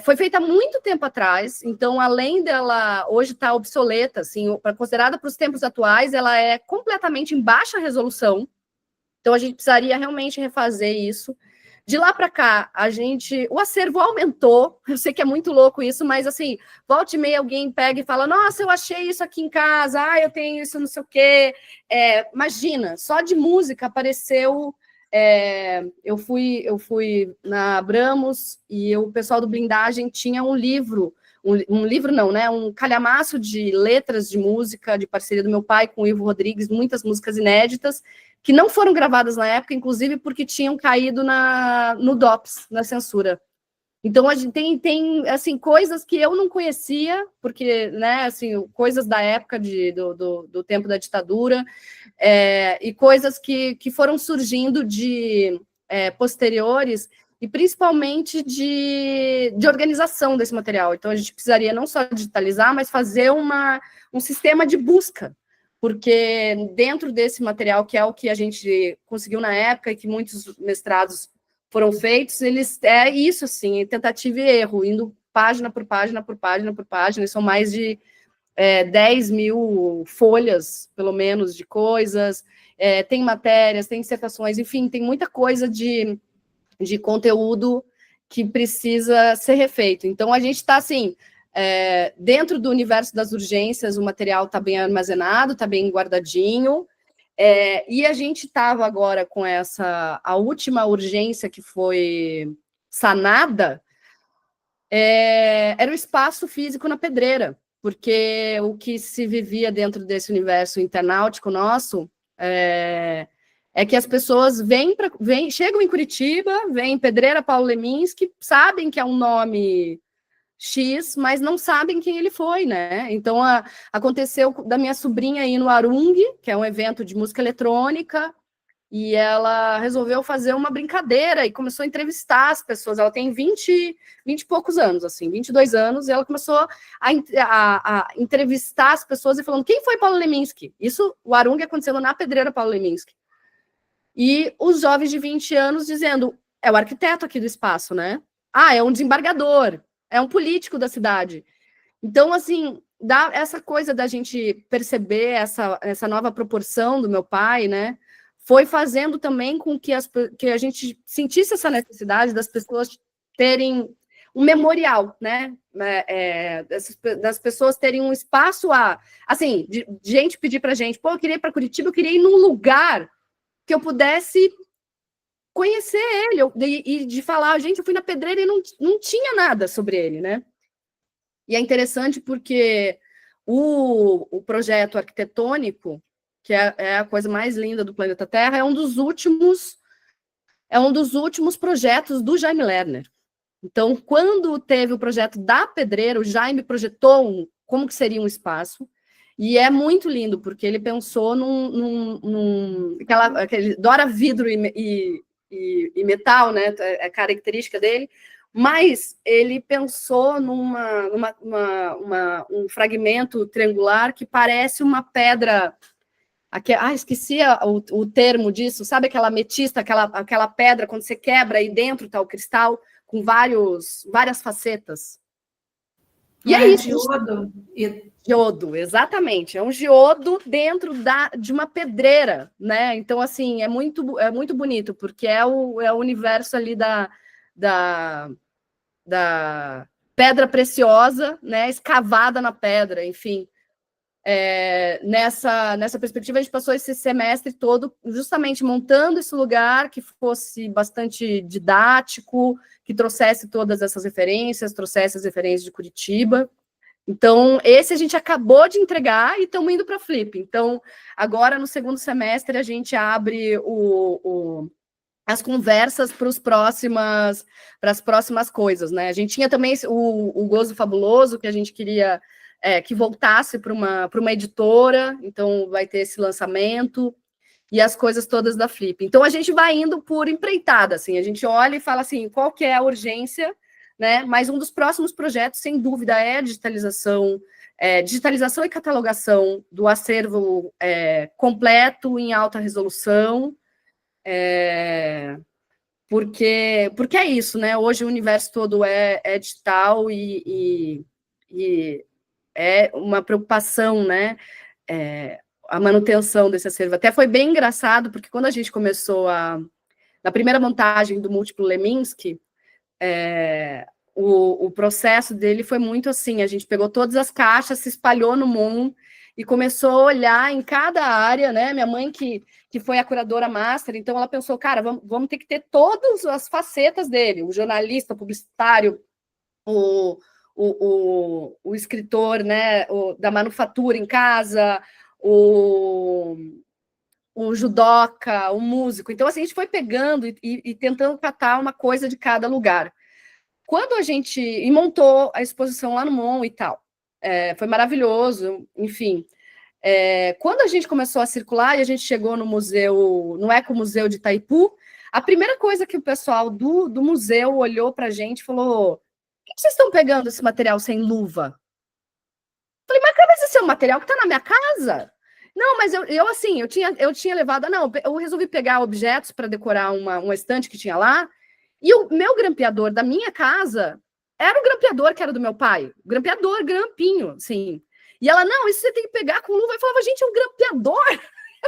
C: Foi feita há muito tempo atrás, então, além dela hoje estar obsoleta, assim, considerada para os tempos atuais, ela é completamente em baixa resolução, então a gente precisaria realmente refazer isso. De lá para cá, o acervo aumentou, eu sei que é muito louco isso, mas assim, volta e meia alguém pega e fala, nossa, eu achei isso aqui em casa, eu tenho isso não sei o quê. Imagina, só de música apareceu, eu fui na Abramos e o pessoal do Blindagem tinha um livro, um livro não, né, um calhamaço de letras de música, de parceria do meu pai com o Ivo Rodrigues, muitas músicas inéditas, que não foram gravadas na época, inclusive porque tinham caído no DOPS, na censura. Então, a gente tem assim, coisas que eu não conhecia, porque, né, assim, coisas da época do tempo da ditadura, e coisas que foram surgindo posteriores, e principalmente de organização desse material. Então, a gente precisaria não só digitalizar, mas fazer um sistema de busca, porque dentro desse material, que é o que a gente conseguiu na época, e que muitos mestrados foram feitos, isso, assim, tentativa e erro, indo página por página, por página, por página, e são mais de 10 mil folhas, pelo menos, de coisas, tem matérias, tem dissertações, enfim, tem muita coisa de conteúdo que precisa ser refeito. Então, a gente está, assim, dentro do universo das urgências, o material está bem armazenado, está bem guardadinho, e a gente estava agora com a última urgência que foi sanada, era o espaço físico na Pedreira, porque o que se vivia dentro desse universo internautico nosso é que as pessoas chegam em Curitiba, vêm em Pedreira, Paulo Leminski, sabem que é um nome X, mas não sabem quem ele foi, né? Então, aconteceu da minha sobrinha ir no Arung, que é um evento de música eletrônica, e ela resolveu fazer uma brincadeira e começou a entrevistar as pessoas. Ela tem 20 e poucos anos, assim, 22 anos, e ela começou a entrevistar as pessoas e falando, quem foi Paulo Leminski? Isso, o Arung acontecendo na Pedreira Paulo Leminski. E os jovens de 20 anos dizendo, é o arquiteto aqui do espaço, né? É um desembargador, é um político da cidade. Então, assim, dá essa coisa da gente perceber essa nova proporção do meu pai, né? Foi fazendo também com que a gente sentisse essa necessidade das pessoas terem um memorial, né? Das pessoas terem um espaço assim, de gente pedir para a gente, eu queria ir para Curitiba, eu queria ir num lugar que eu pudesse conhecer ele, e de falar, gente, eu fui na Pedreira e não tinha nada sobre ele, né? E é interessante porque o projeto arquitetônico, que é a coisa mais linda do planeta Terra, é um dos últimos projetos do Jaime Lerner. Então, quando teve o projeto da Pedreira, o Jaime projetou como que seria um espaço, e é muito lindo, porque ele pensou aquele Dora vidro e metal, né? É a característica dele, mas ele pensou um fragmento triangular que parece uma pedra. Esqueci o termo disso, sabe aquela ametista, aquela pedra, quando você quebra e dentro está o cristal, com várias facetas. E é isso. Geodo, exatamente. É um geodo dentro de uma pedreira, né? Então, assim, é muito bonito, porque é o universo ali da pedra preciosa, né? Escavada na pedra, enfim. Nessa perspectiva, a gente passou esse semestre todo justamente montando esse lugar que fosse bastante didático, que trouxesse todas essas referências, trouxesse as referências de Curitiba, Então, esse a gente acabou de entregar e estamos indo para Flip. Então, agora no segundo semestre, a gente abre as conversas para as próximas coisas, né? A gente tinha também o Gozo Fabuloso, que a gente queria que voltasse para uma editora, então vai ter esse lançamento e as coisas todas da Flip. Então, a gente vai indo por empreitada, assim, a gente olha e fala assim, qual que é a urgência, né? Mas um dos próximos projetos, sem dúvida, é a digitalização e catalogação do acervo completo em alta resolução, porque é isso, né? Hoje o universo todo é digital e é uma preocupação, né? A manutenção desse acervo. Até foi bem engraçado, porque quando a gente começou na primeira montagem do Múltiplo Leminski, o processo dele foi muito assim, a gente pegou todas as caixas, se espalhou no mundo e começou a olhar em cada área, né? Minha mãe, que foi a curadora master, então ela pensou, cara, vamos ter que ter todas as facetas dele, o jornalista, o publicitário, o escritor, né, da manufatura em casa, o judoca, o músico. Então, assim, a gente foi pegando e tentando catar uma coisa de cada lugar. Quando a gente montou a exposição lá no MON e tal, foi maravilhoso, enfim. Quando a gente começou a circular e a gente chegou no Ecomuseu de Itaipu, a primeira coisa que o pessoal do museu olhou para a gente e falou: por que vocês estão pegando esse material sem luva? Falei, mas esse é um material que está na minha casa? Não, mas eu tinha levado. Não, eu resolvi pegar objetos para decorar uma estante que tinha lá. E o meu grampeador da minha casa era o grampeador que era do meu pai. Grampeador, grampinho, sim. E ela, não, isso você tem que pegar com luva. Eu falava, gente, é um grampeador.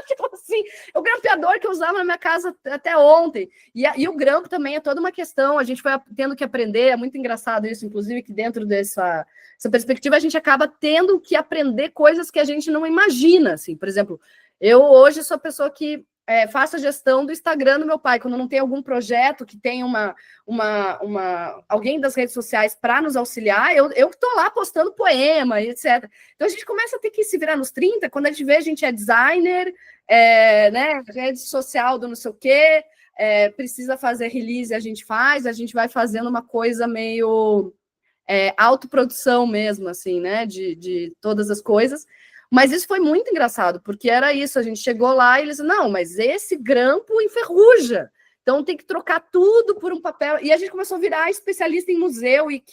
C: Tipo assim, é o grampeador que eu usava na minha casa até ontem. E o grampo também é toda uma questão. A gente foi tendo que aprender. É muito engraçado isso, inclusive, que dentro dessa perspectiva a gente acaba tendo que aprender coisas que a gente não imagina. Assim. Por exemplo, eu hoje sou a pessoa que faço a gestão do Instagram do meu pai. Quando não tem algum projeto que tem alguém das redes sociais para nos auxiliar, eu estou lá postando poema, etc. Então, a gente começa a ter que se virar nos 30, quando a gente vê, a gente é designer, né, rede social do não sei o quê, precisa fazer release, a gente vai fazendo uma coisa meio autoprodução mesmo, assim, né, de todas as coisas. Mas isso foi muito engraçado, porque era isso, a gente chegou lá e eles, não, mas esse grampo enferruja, então tem que trocar tudo por um papel, e a gente começou a virar especialista em museu, e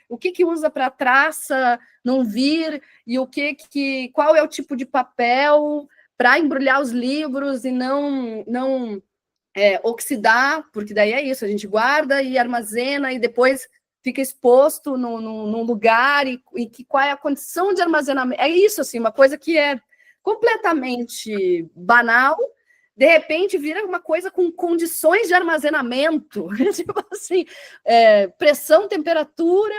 C: o que usa para traça não vir, e qual é o tipo de papel para embrulhar os livros e não oxidar, porque daí é isso, a gente guarda e armazena, e depois fica exposto num lugar, e qual é a condição de armazenamento. É isso, assim, uma coisa que é completamente banal, de repente vira uma coisa com condições de armazenamento, tipo assim, pressão, temperatura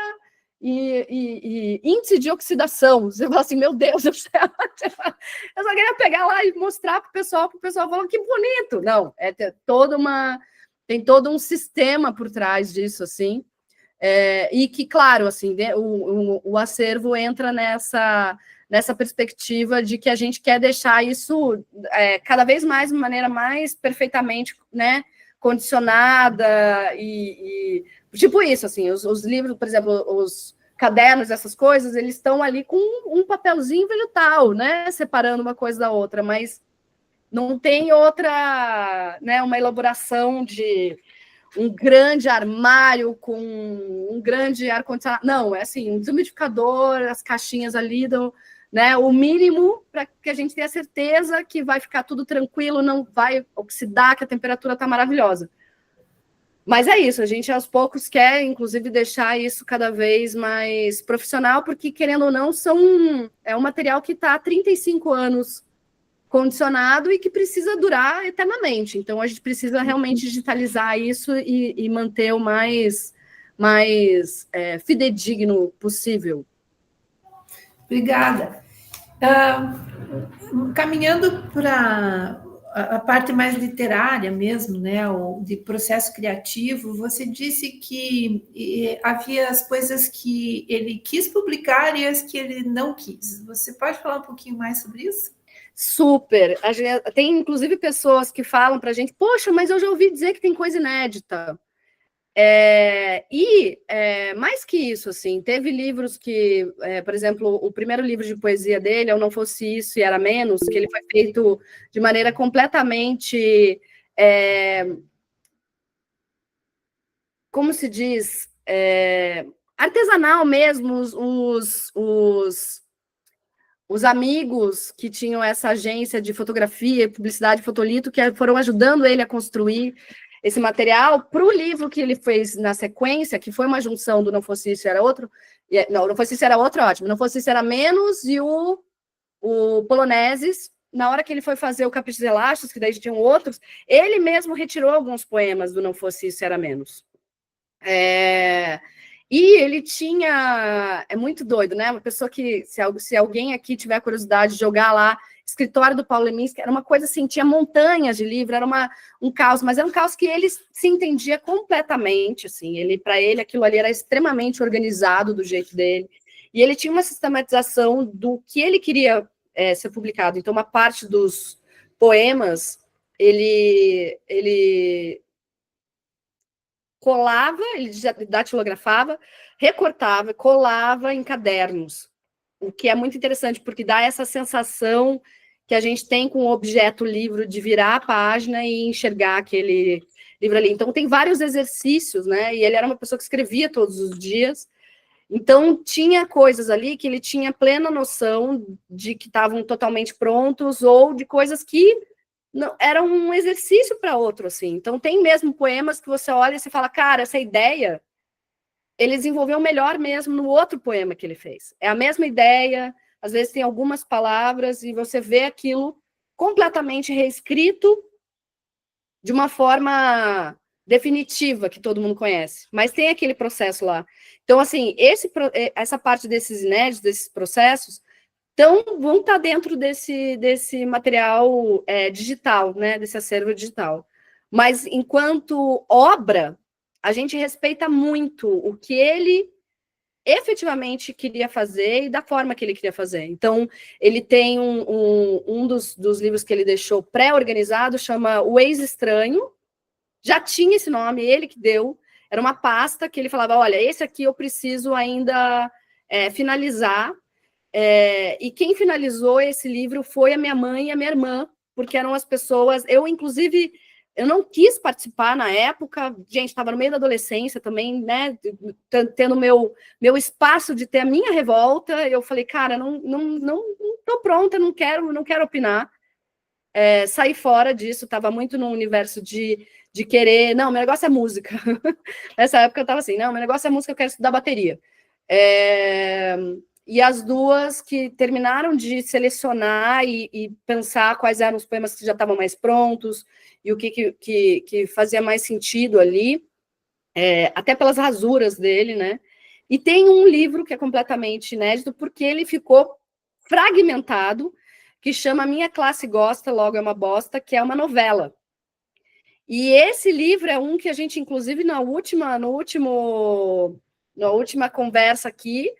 C: e índice de oxidação. Você fala assim, meu Deus do céu, eu só queria pegar lá e mostrar para o pessoal falou, que bonito. Não, tem todo um sistema por trás disso, assim, e que, claro, assim, o acervo entra nessa perspectiva de que a gente quer deixar isso cada vez mais de maneira mais perfeitamente, né, condicionada e tipo isso, assim, os livros, por exemplo, os cadernos, essas coisas, eles estão ali com um papelzinho vegetal, né, separando uma coisa da outra, mas não tem outra, né, uma elaboração de um grande armário com um grande ar-condicionado. Não, é assim, um desumidificador, as caixinhas ali, né, o mínimo para que a gente tenha certeza que vai ficar tudo tranquilo, não vai oxidar, que a temperatura está maravilhosa. Mas é isso, a gente aos poucos quer, inclusive, deixar isso cada vez mais profissional, porque, querendo ou não, é um material que está há 35 anos condicionado e que precisa durar eternamente. Então, a gente precisa realmente digitalizar isso e manter o mais fidedigno possível.
B: Obrigada. Caminhando para a parte mais literária mesmo, né, ou de processo criativo, você disse que havia as coisas que ele quis publicar e as que ele não quis. Você pode falar um pouquinho mais sobre isso?
C: Super. Tem, inclusive, pessoas que falam para a gente, poxa, mas eu já ouvi dizer que tem coisa inédita. Mais que isso, assim, teve livros que, por exemplo, o primeiro livro de poesia dele, Eu Não Fosse Isso e Era Menos, que ele foi feito de maneira completamente, como se diz, artesanal mesmo, os amigos que tinham essa agência de fotografia e publicidade Fotolito, que foram ajudando ele a construir esse material para o livro que ele fez na sequência, que foi uma junção do Não Fosse Isso, Era Outro. Não Fosse Isso, Era Outro, ótimo. Não Fosse Isso, Era Menos e o Poloneses. Na hora que ele foi fazer o Caprichos Elásticos, que daí tinham outros, ele mesmo retirou alguns poemas do Não Fosse Isso, Era Menos. E ele tinha... É muito doido, né? Uma pessoa que, se alguém aqui tiver curiosidade de jogar lá, Escritório do Paulo Leminski, era uma coisa assim, tinha montanhas de livro, era um caos, mas era um caos que ele se entendia completamente, assim, para ele aquilo ali era extremamente organizado do jeito dele, e ele tinha uma sistematização do que ele queria ser publicado. Então, uma parte dos poemas, ele colava, ele datilografava, recortava, colava em cadernos, o que é muito interessante, porque dá essa sensação que a gente tem com o objeto livro de virar a página e enxergar aquele livro ali. Então, tem vários exercícios, né? E ele era uma pessoa que escrevia todos os dias, então tinha coisas ali que ele tinha plena noção de que estavam totalmente prontos, ou de coisas que não, era um exercício para outro, assim. Então, tem mesmo poemas que você olha e você fala, cara, essa ideia ele desenvolveu melhor mesmo no outro poema que ele fez. É a mesma ideia, às vezes tem algumas palavras, e você vê aquilo completamente reescrito de uma forma definitiva, que todo mundo conhece. Mas tem aquele processo lá. Então, assim, essa parte desses inéditos, desses processos, vão estar dentro desse material digital, né, desse acervo digital. Mas, enquanto obra, a gente respeita muito o que ele efetivamente queria fazer e da forma que ele queria fazer. Então, ele tem um dos livros que ele deixou pré-organizado, chama O Ex-Estranho, já tinha esse nome, ele que deu, era uma pasta que ele falava, olha, esse aqui eu preciso ainda finalizar, e quem finalizou esse livro foi a minha mãe e a minha irmã, porque eram as pessoas, inclusive, eu não quis participar na época, gente, estava no meio da adolescência também, né, tendo meu espaço de ter a minha revolta, eu falei, cara, não estou pronta, não quero opinar, saí fora disso, estava muito no universo de querer, não, meu negócio é música, nessa época eu estava assim, não, meu negócio é música, eu quero estudar bateria, e as duas que terminaram de selecionar e pensar quais eram os poemas que já estavam mais prontos e o que fazia mais sentido ali, até pelas rasuras dele, né? E tem um livro que é completamente inédito, porque ele ficou fragmentado, que chama Minha Classe Gosta, Logo é uma Bosta, que é uma novela. E esse livro é um que a gente, inclusive, na última conversa aqui,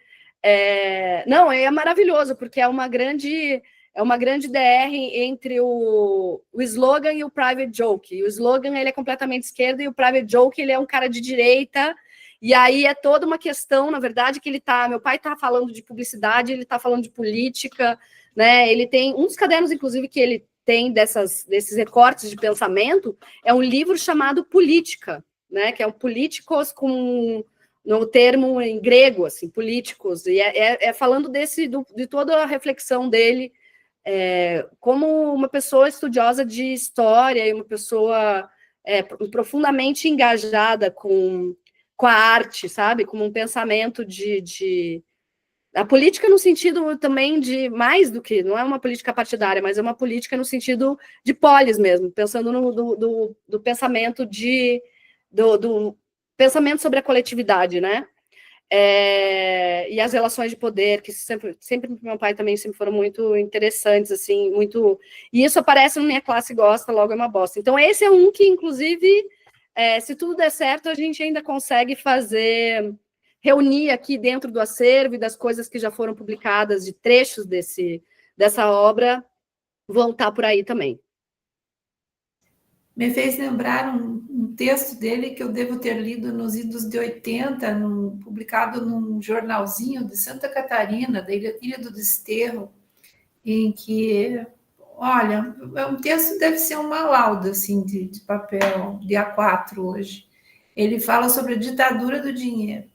C: não, é maravilhoso, porque é uma grande DR entre o slogan e o private joke. E o slogan ele é completamente esquerdo e o private joke ele é um cara de direita. E aí é toda uma questão, na verdade, que meu pai está falando de publicidade, ele está falando de política, né? Ele tem um dos cadernos, inclusive, que ele tem desses recortes de pensamento, é um livro chamado Política, né? Que é um políticos no termo em grego, assim, políticos, e falando de toda a reflexão dele, como uma pessoa estudiosa de história e uma pessoa profundamente engajada com a arte, sabe? Como um pensamento a política no sentido também de mais do que, não é uma política partidária, mas é uma política no sentido de polis mesmo, pensando do pensamento do pensamento sobre a coletividade, né? e as relações de poder, que sempre para meu pai também sempre foram muito interessantes, assim, muito... E isso aparece na minha classe gosta, logo é uma bosta. Então, esse é um que, inclusive, se tudo der certo, a gente ainda consegue reunir aqui dentro do acervo e das coisas que já foram publicadas, de trechos dessa obra, vão estar por aí também.
B: Me fez lembrar um texto dele que eu devo ter lido nos idos de 80, publicado num jornalzinho de Santa Catarina, da Ilha do Desterro, em que, olha, um texto deve ser uma lauda assim, de papel, de A4 hoje. Ele fala sobre a ditadura do dinheiro.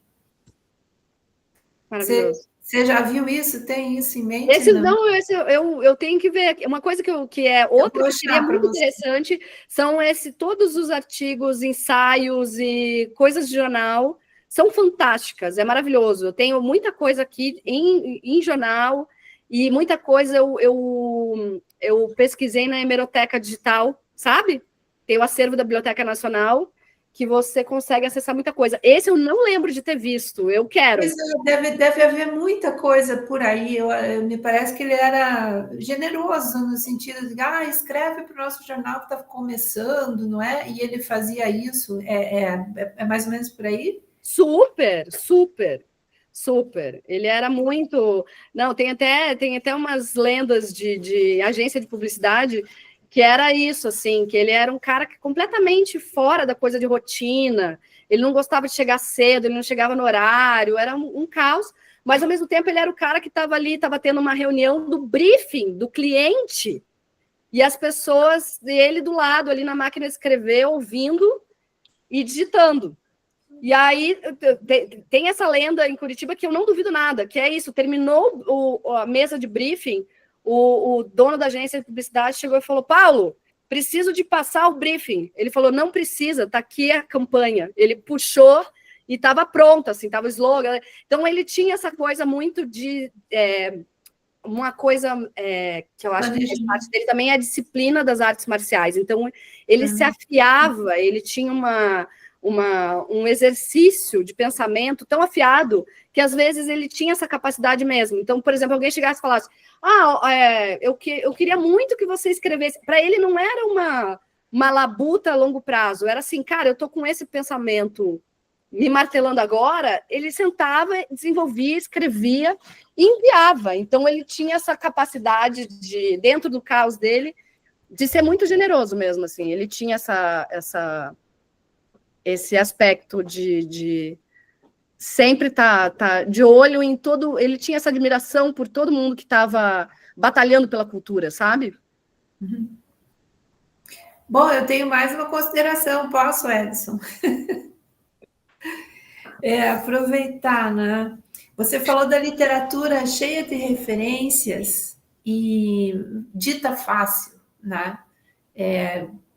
C: Maravilhoso.
B: Você já viu isso? Tem isso em mente?
C: Esse eu tenho que ver. Uma coisa que é outra que seria muito interessante são todos os artigos, ensaios e coisas de jornal são fantásticas, é maravilhoso. Eu tenho muita coisa aqui em jornal e muita coisa eu pesquisei na hemeroteca digital, sabe? Tem o acervo da Biblioteca Nacional, que você consegue acessar muita coisa. Esse eu não lembro de ter visto, eu quero.
B: Deve haver muita coisa por aí. Me parece que ele era generoso no sentido de, escreve para o nosso jornal que está começando, não é? E ele fazia isso. É mais ou menos por aí?
C: Super, super, super. Ele era muito... Não, tem até umas lendas de agência de publicidade que era isso, assim, que ele era um cara completamente fora da coisa de rotina, ele não gostava de chegar cedo, ele não chegava no horário, era um caos, mas ao mesmo tempo ele era o cara que estava ali, estava tendo uma reunião do briefing do cliente, e as pessoas, ele do lado, ali na máquina de escrever, ouvindo e digitando. E aí tem essa lenda em Curitiba que eu não duvido nada, que é isso, terminou a mesa de briefing, o dono da agência de publicidade chegou e falou, Paulo, preciso de passar o briefing. Ele falou, não precisa, está aqui a campanha. Ele puxou e estava pronto, assim, estava o slogan. Então, ele tinha essa coisa muito de... uma coisa que eu acho que faz parte dele também é a disciplina das artes marciais. Então, ele se afiava, ele tinha um exercício de pensamento tão afiado que, às vezes, ele tinha essa capacidade mesmo. Então, por exemplo, alguém chegasse e falasse, eu queria muito que você escrevesse. Para ele, não era uma labuta a longo prazo, era assim, cara, eu estou com esse pensamento me martelando agora, ele sentava, desenvolvia, escrevia e enviava. Então, ele tinha essa capacidade de, dentro do caos dele, de ser muito generoso mesmo, assim. Ele tinha esse aspecto de sempre tá de olho em todo... Ele tinha essa admiração por todo mundo que estava batalhando pela cultura, sabe?
B: Uhum. Bom, eu tenho mais uma consideração, posso, Edson? Aproveitar, né? Você falou da literatura cheia de referências e dita fácil, né?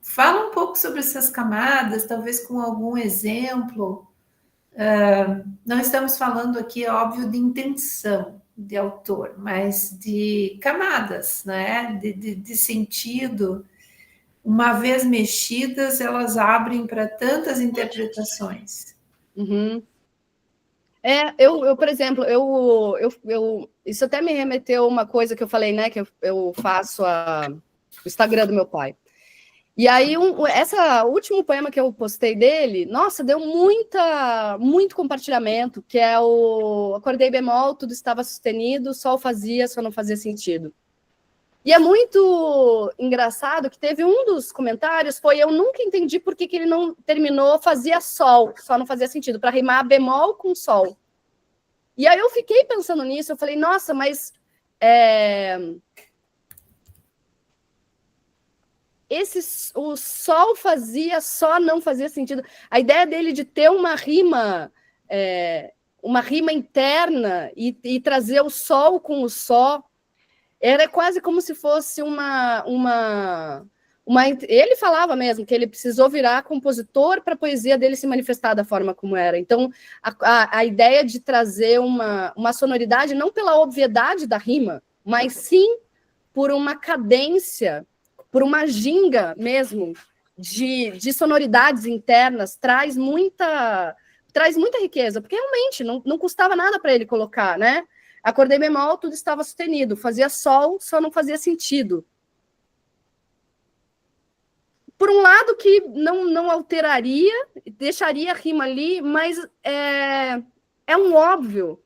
B: Fala um pouco sobre essas camadas, talvez com algum exemplo. Não estamos falando aqui, é óbvio, de intenção de autor, mas de camadas, né? de sentido. Uma vez mexidas, elas abrem para tantas interpretações.
C: Uhum. Por exemplo, isso até me remeteu a uma coisa que eu falei, né? Que eu faço o Instagram do meu pai. E aí, esse último poema que eu postei dele, nossa, deu muito compartilhamento, que é acordei bemol, tudo estava sustenido, sol fazia, só não fazia sentido. E é muito engraçado que teve um dos comentários, eu nunca entendi por que ele não terminou, fazia sol, só não fazia sentido, para rimar bemol com sol. E aí eu fiquei pensando nisso, eu falei, nossa, mas... o sol fazia, só não fazia sentido. A ideia dele de ter uma rima interna e trazer o sol com o só, era quase como se fosse ele falava mesmo que ele precisou virar compositor para a poesia dele se manifestar da forma como era. Então, a ideia de trazer uma sonoridade, não pela obviedade da rima, mas sim por uma cadência, por uma ginga mesmo, de sonoridades internas, traz traz muita riqueza, porque realmente não custava nada para ele colocar, né? Acordei bemol, tudo estava sustenido. Fazia sol, só não fazia sentido. Por um lado que não alteraria, deixaria a rima ali, mas é um óbvio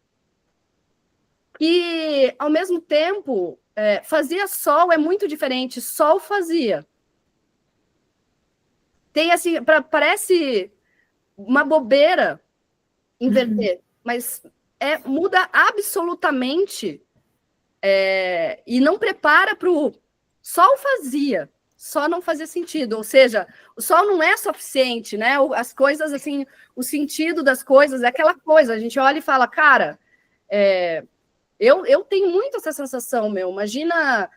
C: que, ao mesmo tempo, fazia sol é muito diferente. Sol fazia. Tem assim, parece uma bobeira inverter, mas muda absolutamente e não prepara para o sol fazia, só não fazia sentido, ou seja, o sol não é suficiente, né? As coisas assim, o sentido das coisas é aquela coisa, a gente olha e fala, cara, eu tenho muito essa sensação, meu, imagina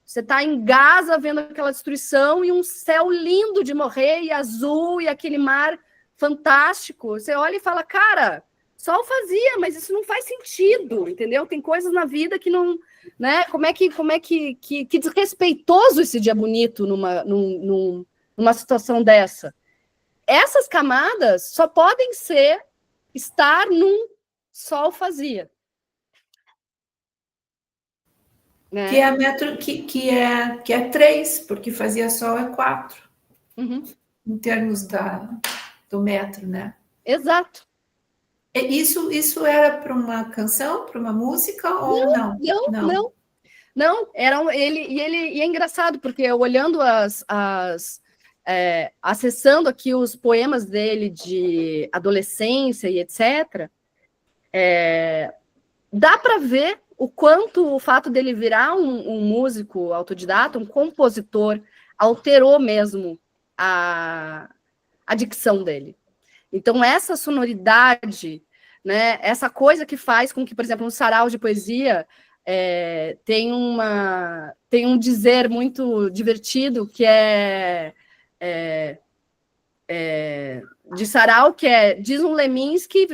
C: você tá em Gaza vendo aquela destruição e um céu lindo de morrer e azul e aquele mar fantástico, você olha e fala, cara, sol fazia, mas isso não faz sentido, entendeu? Tem coisas na vida que não, né? Como é que desrespeitoso esse dia bonito numa situação dessa? Essas camadas só podem estar num sol fazia. Né?
B: Que é 3, porque fazia sol é 4, em termos do metro, né?
C: Exato.
B: Isso era para uma canção, para uma música ou não?
C: Não, e é engraçado, porque eu olhando acessando aqui os poemas dele de adolescência e etc., dá para ver o quanto o fato dele virar um músico autodidata, um compositor, alterou mesmo a dicção dele. Então, essa sonoridade, né, essa coisa que faz com que, por exemplo, um sarau de poesia tem um dizer muito divertido que de sarau, que diz um Leminski,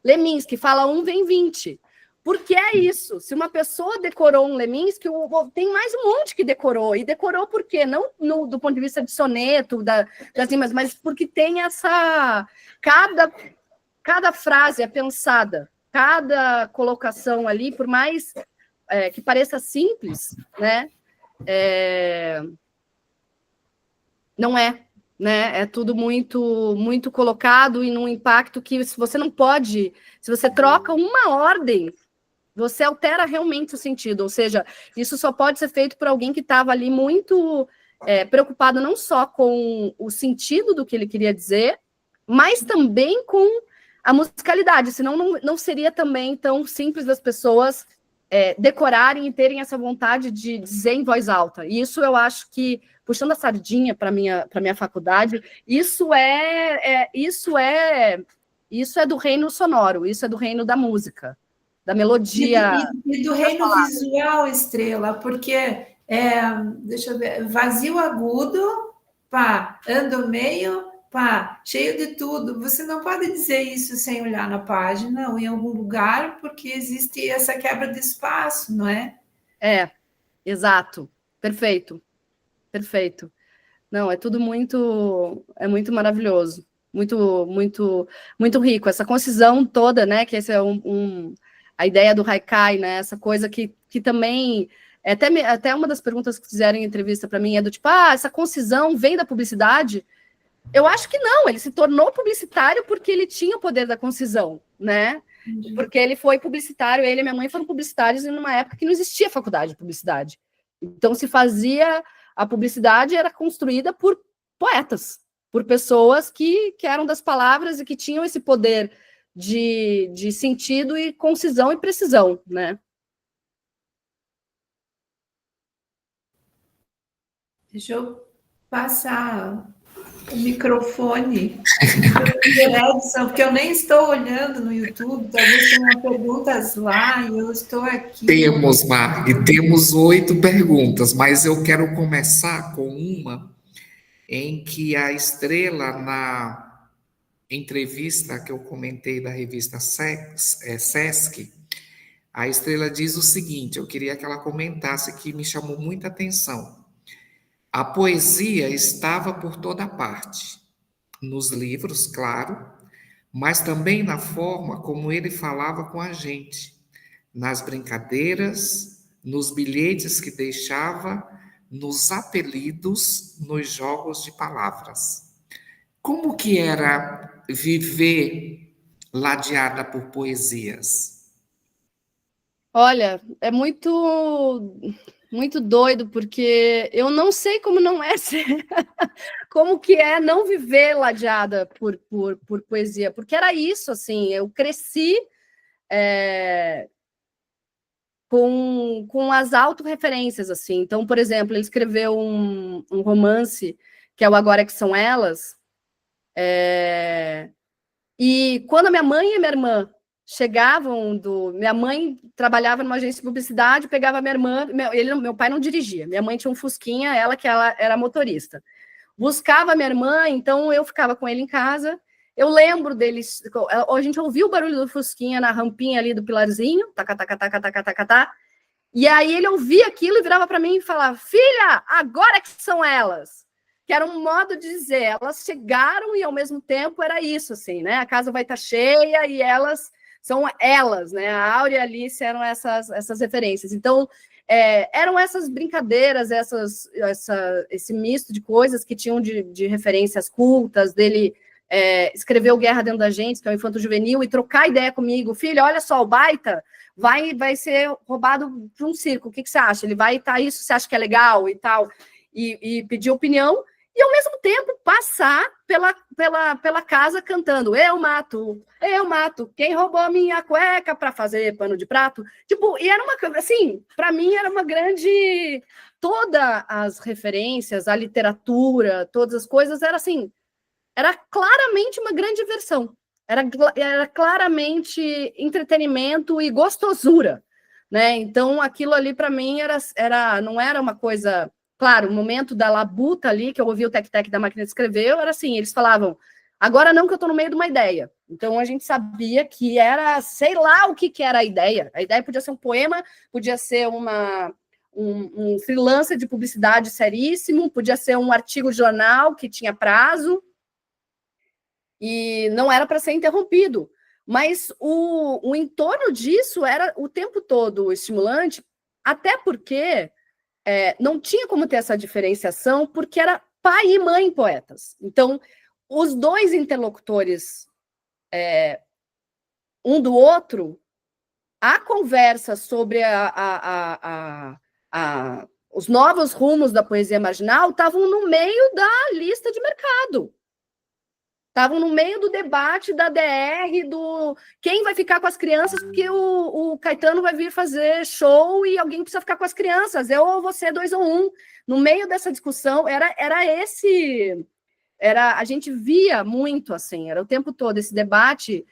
C: Leminski fala 1 vem 20. Porque é isso. Se uma pessoa decorou um Leminski, tem mais um monte que decorou. E decorou por quê? Não do ponto de vista de soneto, das rimas, mas porque tem essa... Cada frase é pensada. Cada colocação ali, por mais que pareça simples, né? Não é. Né? É tudo muito, muito colocado e num impacto que se você não pode... Se você troca uma ordem, você altera realmente o sentido, ou seja, isso só pode ser feito por alguém que estava ali muito preocupado não só com o sentido do que ele queria dizer, mas também com a musicalidade, senão não seria também tão simples das pessoas decorarem e terem essa vontade de dizer em voz alta. E isso eu acho que, puxando a sardinha para minha faculdade, isso é do reino sonoro, isso é do reino da música, da melodia.
B: E do reino visual, Estrela, porque, deixa eu ver, vazio agudo, pá, ando meio, pá, cheio de tudo. Você não pode dizer isso sem olhar na página ou em algum lugar, porque existe essa quebra de espaço, não é?
C: Exato. Perfeito. Perfeito. Não, é tudo muito maravilhoso. Muito, muito, muito rico. Essa concisão toda, né, que esse é a ideia do haikai, né? Essa coisa que também... Até uma das perguntas que fizeram em entrevista para mim é do tipo, essa concisão vem da publicidade? Eu acho que não, ele se tornou publicitário porque ele tinha o poder da concisão, né? Porque ele foi publicitário, ele e minha mãe foram publicitários numa época que não existia faculdade de publicidade. Então, se fazia... A publicidade era construída por poetas, por pessoas que eram das palavras e que tinham esse poder de sentido e concisão e precisão, né?
B: Deixa eu passar o microfone para Edson, porque eu nem estou olhando no YouTube, talvez tenha perguntas lá e eu estou aqui.
A: Temos, Marg, temos 8 perguntas, mas eu quero começar com uma em que a Estrela, na entrevista que eu comentei da revista Sesc, a Estrela diz o seguinte, eu queria que ela comentasse, que me chamou muita atenção. A poesia estava por toda parte. nos livros, claro, mas também na forma como ele falava com a gente, nas brincadeiras, nos bilhetes que deixava, nos apelidos, nos jogos de palavras. Como que era viver ladeada por poesias?
C: Olha, é muito doido, porque eu não sei como não é como que é não viver ladeada por poesia, porque era isso, assim, eu cresci com as autorreferências, assim. Então, por exemplo, ele escreveu um romance, que é o Agora Que São Elas, e quando a minha mãe e a minha irmã chegavam do... Minha mãe trabalhava numa agência de publicidade, pegava a minha irmã... Meu pai não dirigia, minha mãe tinha um Fusquinha, ela era motorista. Buscava a minha irmã, então eu ficava com ele em casa. Eu lembro deles... A gente ouvia o barulho do Fusquinha na rampinha ali do Pilarzinho, taca, taca, taca, taca, taca, taca. E aí ele ouvia aquilo e virava para mim e falava: filha, agora que são elas. Que era um modo de dizer, elas chegaram e ao mesmo tempo era isso, assim, né? A casa vai estar cheia e elas são elas, né? A Áurea e a Alice eram essas referências. Então, eram essas brincadeiras, esse misto de coisas que tinham de referências cultas, dele escrever o Guerra Dentro da Gente, que é o Infanto Juvenil, e trocar ideia comigo. Filha, olha só, o Baita vai ser roubado de um circo, o que você acha? Ele vai estar isso, você acha que é legal e tal? E pedir opinião, e ao mesmo tempo passar pela casa cantando eu mato, quem roubou minha cueca para fazer pano de prato? Tipo, e era uma, assim, para mim era uma grande... Todas as referências, a literatura, todas as coisas, era assim, era claramente uma grande diversão. Era claramente entretenimento e gostosura, né? Então, aquilo ali, para mim, não era uma coisa... Claro, o momento da labuta ali, que eu ouvi o tec-tec da máquina de escrever, era assim, eles falavam, agora não que eu estou no meio de uma ideia. Então, a gente sabia que era, sei lá o que era a ideia. A ideia podia ser um poema, podia ser um freelancer de publicidade seríssimo, podia ser um artigo de jornal que tinha prazo, e não era para ser interrompido. Mas o entorno disso era o tempo todo estimulante, até porque não tinha como ter essa diferenciação, porque era pai e mãe poetas. Então, os dois interlocutores, um do outro, a conversa sobre os novos rumos da poesia marginal estavam no meio da lista de mercado. Estavam no meio do debate da DR, do quem vai ficar com as crianças, porque o Caetano vai vir fazer show e alguém precisa ficar com as crianças, eu ou você, 2 ou 1. No meio dessa discussão, a gente via muito, assim, era o tempo todo esse debate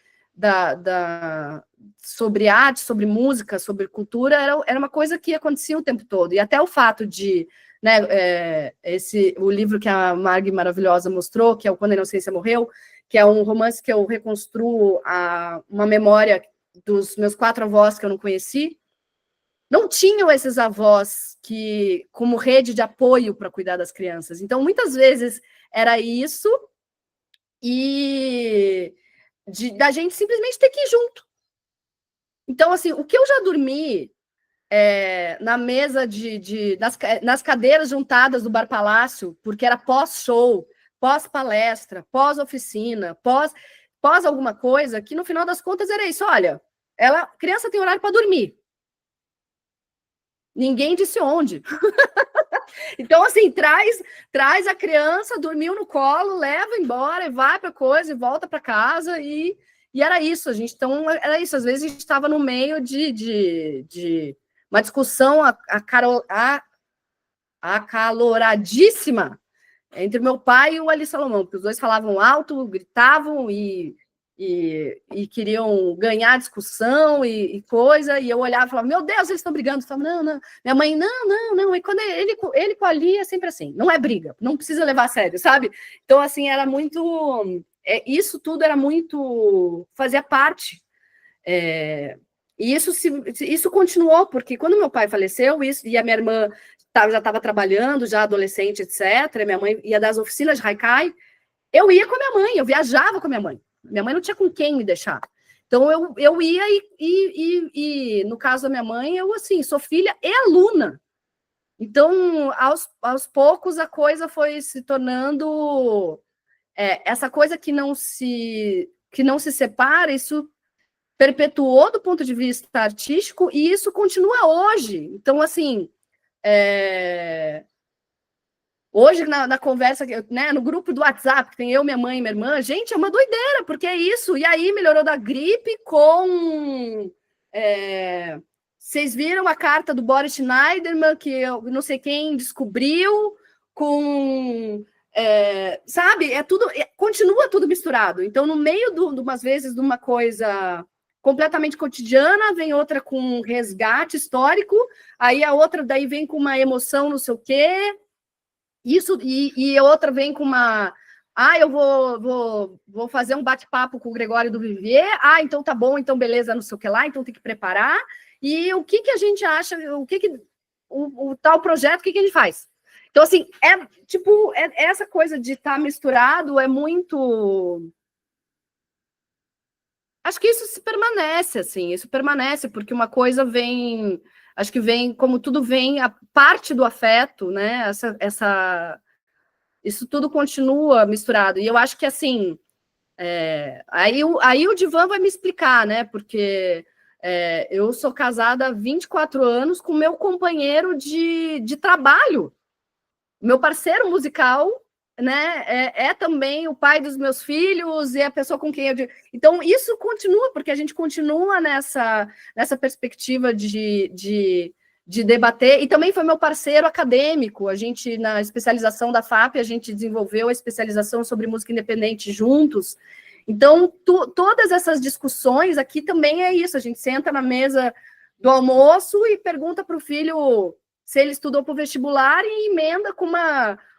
C: sobre arte, sobre música, sobre cultura, era uma coisa que acontecia o tempo todo. E até o fato de... Né, o livro que a Marg maravilhosa mostrou, que é o Quando a Inocência Morreu, que é um romance que eu reconstruo uma memória dos meus 4 avós que eu não conheci, não tinham esses avós como rede de apoio para cuidar das crianças. Então, muitas vezes era isso, e da gente simplesmente ter que ir junto. Então, assim, o que eu já dormi na mesa nas cadeiras juntadas do Bar Palácio, porque era pós-show, pós-palestra, pós-oficina, pós alguma coisa, que no final das contas era isso, olha, criança tem horário para dormir. Ninguém disse onde. Então, assim, traz a criança, dormiu no colo, leva embora, e vai para coisa, e volta para casa, e era isso, então, era isso, às vezes a gente estava no meio de uma discussão acaloradíssima entre meu pai e o Ali Salomão, porque os dois falavam alto, gritavam e queriam ganhar discussão e coisa, e eu olhava e falava, meu Deus, eles estão brigando. Eu falava, não. Minha mãe, não. E quando ele com a Ali é sempre assim, não é briga, não precisa levar a sério, sabe? Então, assim, era muito... isso tudo era muito... fazia parte... E isso continuou, porque quando meu pai faleceu, e a minha irmã já estava trabalhando, já adolescente, etc., minha mãe ia das oficinas de Haikai, eu ia com a minha mãe, eu viajava com a minha mãe. Minha mãe não tinha com quem me deixar. Então, eu ia e, no caso da minha mãe, eu, assim, sou filha e aluna. Então, aos poucos, a coisa foi se tornando... essa coisa que não se separa, isso perpetuou do ponto de vista artístico e isso continua hoje. Então, assim, hoje na conversa, né, no grupo do WhatsApp, que tem eu, minha mãe e minha irmã, gente, é uma doideira, porque é isso. E aí melhorou da gripe com... vocês viram a carta do Boris Schneiderman, que eu não sei quem descobriu, com... sabe, tudo, continua tudo misturado. Então, no meio de umas vezes de uma coisa completamente cotidiana, vem outra com um resgate histórico, aí a outra daí vem com uma emoção, não sei o quê, isso, e a outra vem com uma... eu vou fazer um bate-papo com o Gregório do Vivier, então tá bom, então beleza, não sei o que lá, então tem que preparar, e o que a gente acha, o tal projeto, o que a gente faz? Então, assim, essa coisa de estar misturado é muito... Acho que isso se permanece, assim, isso permanece, porque uma coisa vem... Acho que vem, como tudo vem, a parte do afeto, né? Isso tudo continua misturado. E eu acho que, assim... aí o Divan vai me explicar, né? Porque eu sou casada há 24 anos com meu companheiro de trabalho. Meu parceiro musical, né, é também o pai dos meus filhos e a pessoa com quem eu... Então, isso continua, porque a gente continua nessa perspectiva de debater, e também foi meu parceiro acadêmico. A gente, na especialização da FAP, a gente desenvolveu a especialização sobre música independente juntos. Então, todas essas discussões aqui também é isso, a gente senta na mesa do almoço e pergunta para o filho... se ele estudou para o vestibular e emenda com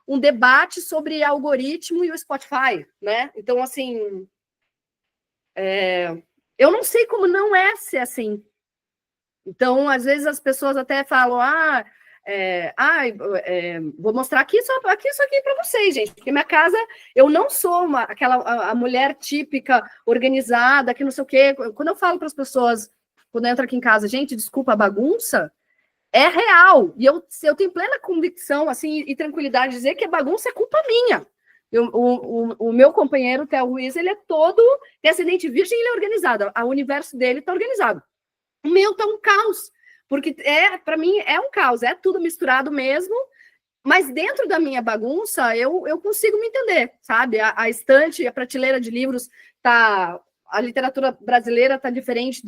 C: um debate sobre algoritmo e o Spotify, né? Então, assim, eu não sei como não é ser assim. Então, às vezes as pessoas até falam, vou mostrar aqui isso aqui para vocês, gente, porque minha casa, eu não sou a mulher típica, organizada, que não sei o quê. Quando eu falo para as pessoas, quando eu entro aqui em casa, gente, desculpa a bagunça, é real, e eu tenho plena convicção, assim, e tranquilidade de dizer que a bagunça é culpa minha. O meu companheiro, o Theo Ruiz, ele é todo descendente virgem, ele é organizado, o universo dele está organizado. O meu está um caos, porque para mim é um caos, é tudo misturado mesmo, mas dentro da minha bagunça eu consigo me entender, sabe? A estante, a prateleira de livros a literatura brasileira está diferente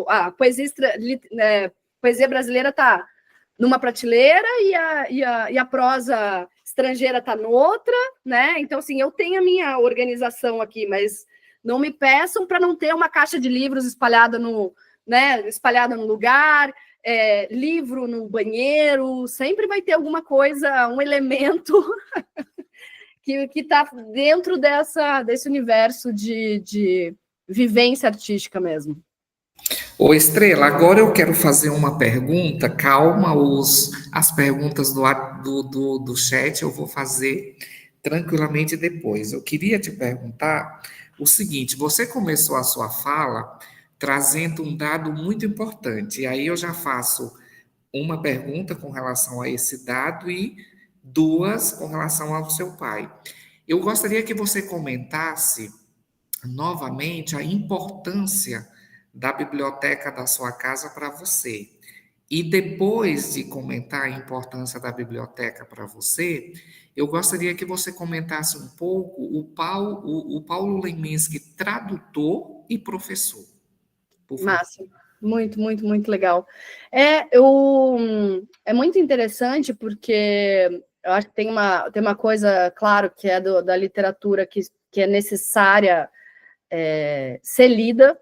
C: a poesia brasileira está numa prateleira e a prosa estrangeira está noutra, né? Então, assim, eu tenho a minha organização aqui, mas não me peçam para não ter uma caixa de livros espalhada no lugar, livro no banheiro, sempre vai ter alguma coisa, um elemento que está dentro desse universo de vivência artística mesmo.
A: Ô Estrela, agora eu quero fazer uma pergunta, calma, as perguntas do chat eu vou fazer tranquilamente depois. Eu queria te perguntar o seguinte, você começou a sua fala trazendo um dado muito importante, e aí eu já faço uma pergunta com relação a esse dado e duas com relação ao seu pai. Eu gostaria que você comentasse novamente a importância da biblioteca da sua casa para você. E depois de comentar a importância da biblioteca para você, eu gostaria que você comentasse um pouco o Paulo Leminski, tradutor e professor.
C: Massa, muito, muito, muito legal. É muito interessante porque eu acho que tem uma coisa, claro, que é da literatura que é necessária ser lida,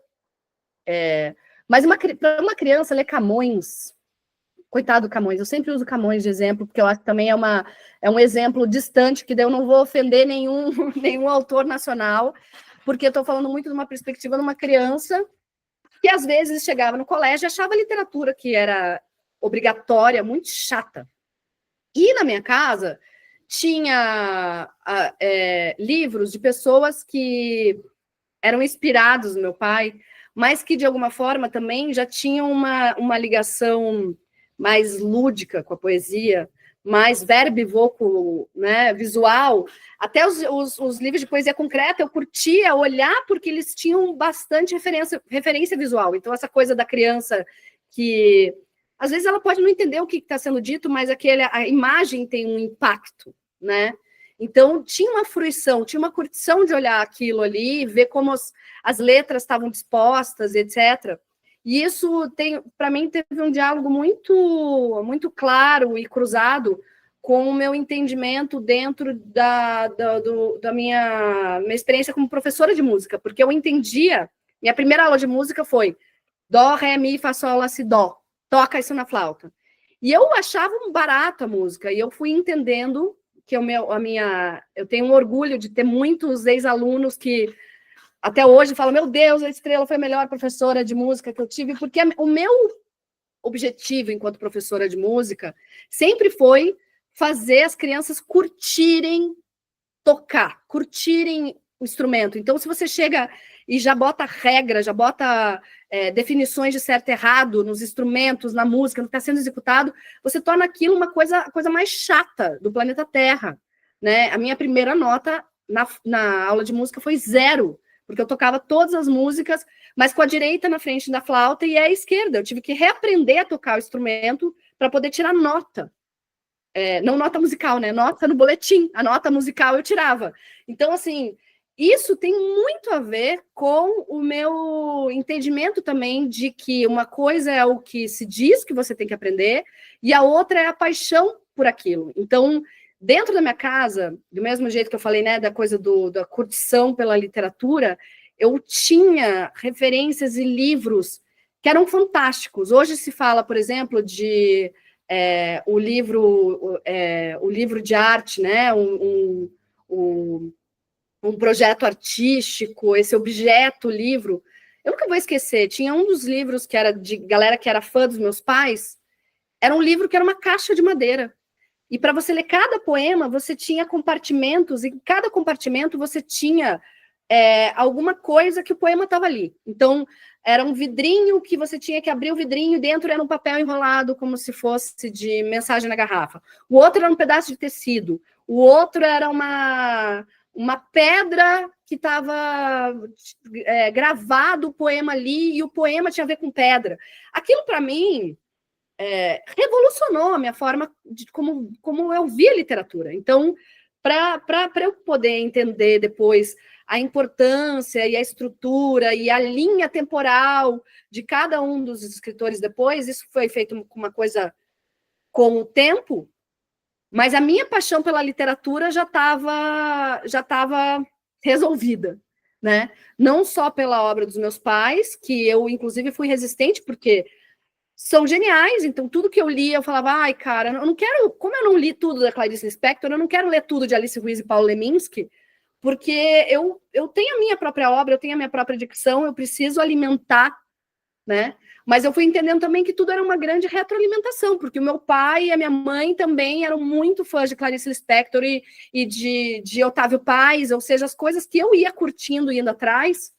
C: mas para uma criança ler Camões, coitado do Camões, eu sempre uso Camões de exemplo, porque eu acho que também é um exemplo distante, que daí eu não vou ofender nenhum autor nacional, porque eu estou falando muito de uma perspectiva de uma criança que às vezes chegava no colégio e achava a literatura que era obrigatória, muito chata. E na minha casa tinha livros de pessoas que eram inspirados no meu pai, mas que, de alguma forma, também já tinham uma ligação mais lúdica com a poesia, mais verbívocolo, né, visual. Até os livros de poesia concreta eu curtia olhar porque eles tinham bastante referência visual. Então, essa coisa da criança que, às vezes, ela pode não entender o que está sendo dito, mas a imagem tem um impacto, né? Então, tinha uma fruição, tinha uma curtição de olhar aquilo ali, ver como as letras estavam dispostas, etc. E isso, para mim, teve um diálogo muito, muito claro e cruzado com o meu entendimento dentro da minha experiência como professora de música, porque eu entendia, minha primeira aula de música foi dó, ré, mi, fá, sol, lá, si, dó, toca isso na flauta. E eu achava um barato a música, e eu fui entendendo que eu tenho um orgulho de ter muitos ex-alunos que até hoje falam, meu Deus, a Estrela foi a melhor professora de música que eu tive, porque o meu objetivo enquanto professora de música sempre foi fazer as crianças curtirem tocar, curtirem o instrumento. Então, se você chega e já bota regra, já bota definições de certo e errado nos instrumentos, na música, no que está sendo executado, você torna aquilo a coisa mais chata do planeta Terra, né? A minha primeira nota na aula de música foi 0, porque eu tocava todas as músicas, mas com a direita na frente da flauta e a esquerda. Eu tive que reaprender a tocar o instrumento para poder tirar nota. Não nota musical, né? Nota no boletim. A nota musical eu tirava. Então, assim, isso tem muito a ver com o meu entendimento também de que uma coisa é o que se diz que você tem que aprender e a outra é a paixão por aquilo. Então, dentro da minha casa, do mesmo jeito que eu falei, né, da coisa da curtição pela literatura, eu tinha referências e livros que eram fantásticos. Hoje se fala, por exemplo, de o livro de arte, né, um projeto artístico, esse objeto, livro. Eu nunca vou esquecer, tinha um dos livros que era de galera que era fã dos meus pais, era um livro que era uma caixa de madeira. E para você ler cada poema, você tinha compartimentos, e em cada compartimento você tinha alguma coisa que o poema estava ali. Então, era um vidrinho que você tinha que abrir o vidrinho, e dentro era um papel enrolado, como se fosse de mensagem na garrafa. O outro era um pedaço de tecido. O outro era uma pedra que estava gravado o poema ali, e o poema tinha a ver com pedra. Aquilo, para mim, revolucionou a minha forma de como eu via literatura. Então, para eu poder entender depois a importância e a estrutura e a linha temporal de cada um dos escritores depois, isso foi feito com uma coisa com o tempo, mas a minha paixão pela literatura já estava resolvida, né? Não só pela obra dos meus pais, que eu, inclusive, fui resistente, porque são geniais, então tudo que eu li, eu falava, ai, cara, eu não quero, como eu não li tudo da Clarice Lispector, eu não quero ler tudo de Alice Ruiz e Paulo Leminski, porque eu tenho a minha própria obra, eu tenho a minha própria dicção, eu preciso alimentar, né? Mas eu fui entendendo também que tudo era uma grande retroalimentação, porque o meu pai e a minha mãe também eram muito fãs de Clarice Lispector e de Otávio Paz, ou seja, as coisas que eu ia curtindo, indo atrás,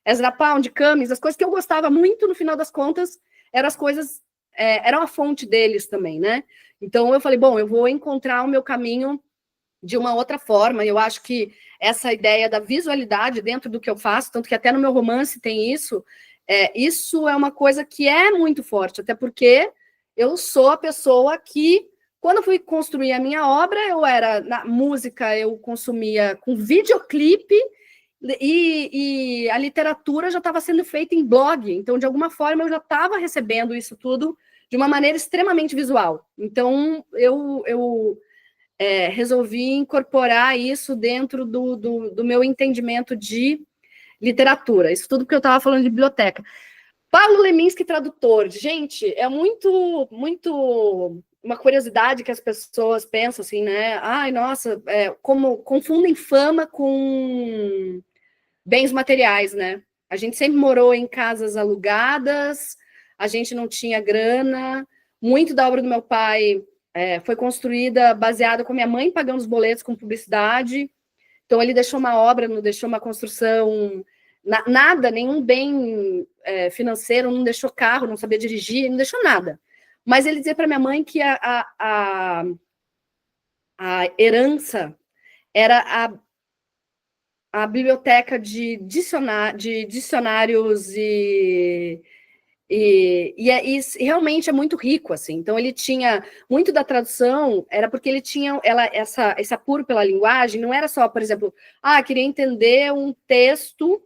C: Ezra Pound, Camus, as coisas que eu gostava muito, no final das contas, eram as coisas, eram a fonte deles também, né? Então eu falei, bom, eu vou encontrar o meu caminho de uma outra forma, e eu acho que essa ideia da visualidade dentro do que eu faço, tanto que até no meu romance tem isso, isso é uma coisa que é muito forte, até porque eu sou a pessoa que, quando eu fui construir a minha obra, na música eu consumia com videoclipe, e a literatura já estava sendo feita em blog, então, de alguma forma, eu já estava recebendo isso tudo de uma maneira extremamente visual. Então, eu resolvi incorporar isso dentro do meu entendimento de literatura. Isso tudo porque eu estava falando de biblioteca. Paulo Leminski, tradutor. Gente, é muito, muito uma curiosidade que as pessoas pensam assim, né? Ai, nossa, como confundem fama com bens materiais, né? A gente sempre morou em casas alugadas, a gente não tinha grana, muito da obra do meu pai foi construída baseada com a minha mãe pagando os boletos com publicidade. Então, ele deixou uma obra, não deixou uma construção, nada, nenhum bem financeiro, não deixou carro, não sabia dirigir, não deixou nada. Mas ele dizia para minha mãe que a herança era a biblioteca de dicionários e realmente é muito rico, assim. Então, ele tinha muito da tradução, era porque ele tinha esse apuro pela linguagem, não era só, por exemplo, queria entender um texto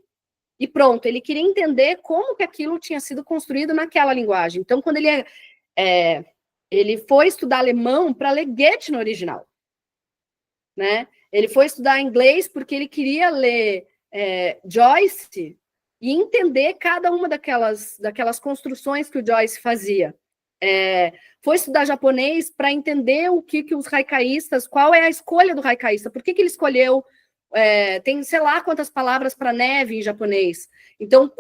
C: e pronto, ele queria entender como que aquilo tinha sido construído naquela linguagem. Então, quando ele foi estudar alemão para ler Goethe no original, né? Ele foi estudar inglês porque ele queria ler Joyce e entender cada uma daquelas construções que o Joyce fazia. Foi estudar japonês para entender o que os haikaístas, qual é a escolha do haikaísta, por que ele escolheu, tem sei lá quantas palavras para neve em japonês. Então,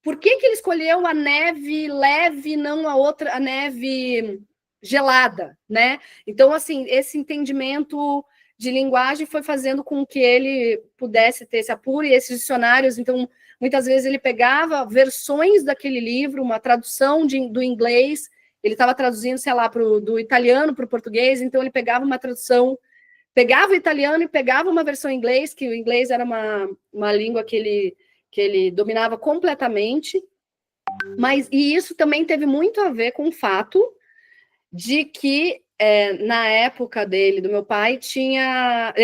C: por que ele escolheu a neve leve, não a neve gelada, né? Então, assim, esse entendimento de linguagem foi fazendo com que ele pudesse ter esse apuro e esses dicionários. Então, muitas vezes ele pegava versões daquele livro, uma tradução do inglês, ele estava traduzindo, sei lá, do italiano para o português, então ele pegava uma tradução, pegava o italiano e pegava uma versão em inglês, que o inglês era uma língua que ele dominava completamente, e isso também teve muito a ver com o fato de que na época do meu pai,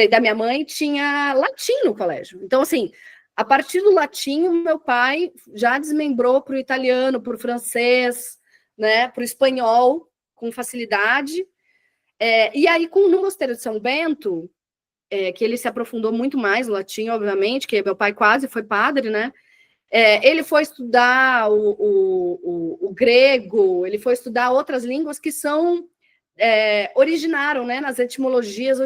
C: da minha mãe, tinha latim no colégio. Então, assim, a partir do latim, meu pai já desmembrou para o italiano, para o francês, né, para o espanhol, com facilidade. E aí, no Mosteiro de São Bento, que ele se aprofundou muito mais no latim, obviamente, que meu pai quase foi padre, né? Ele foi estudar o grego, ele foi estudar outras línguas que originaram, né, nas etimologias,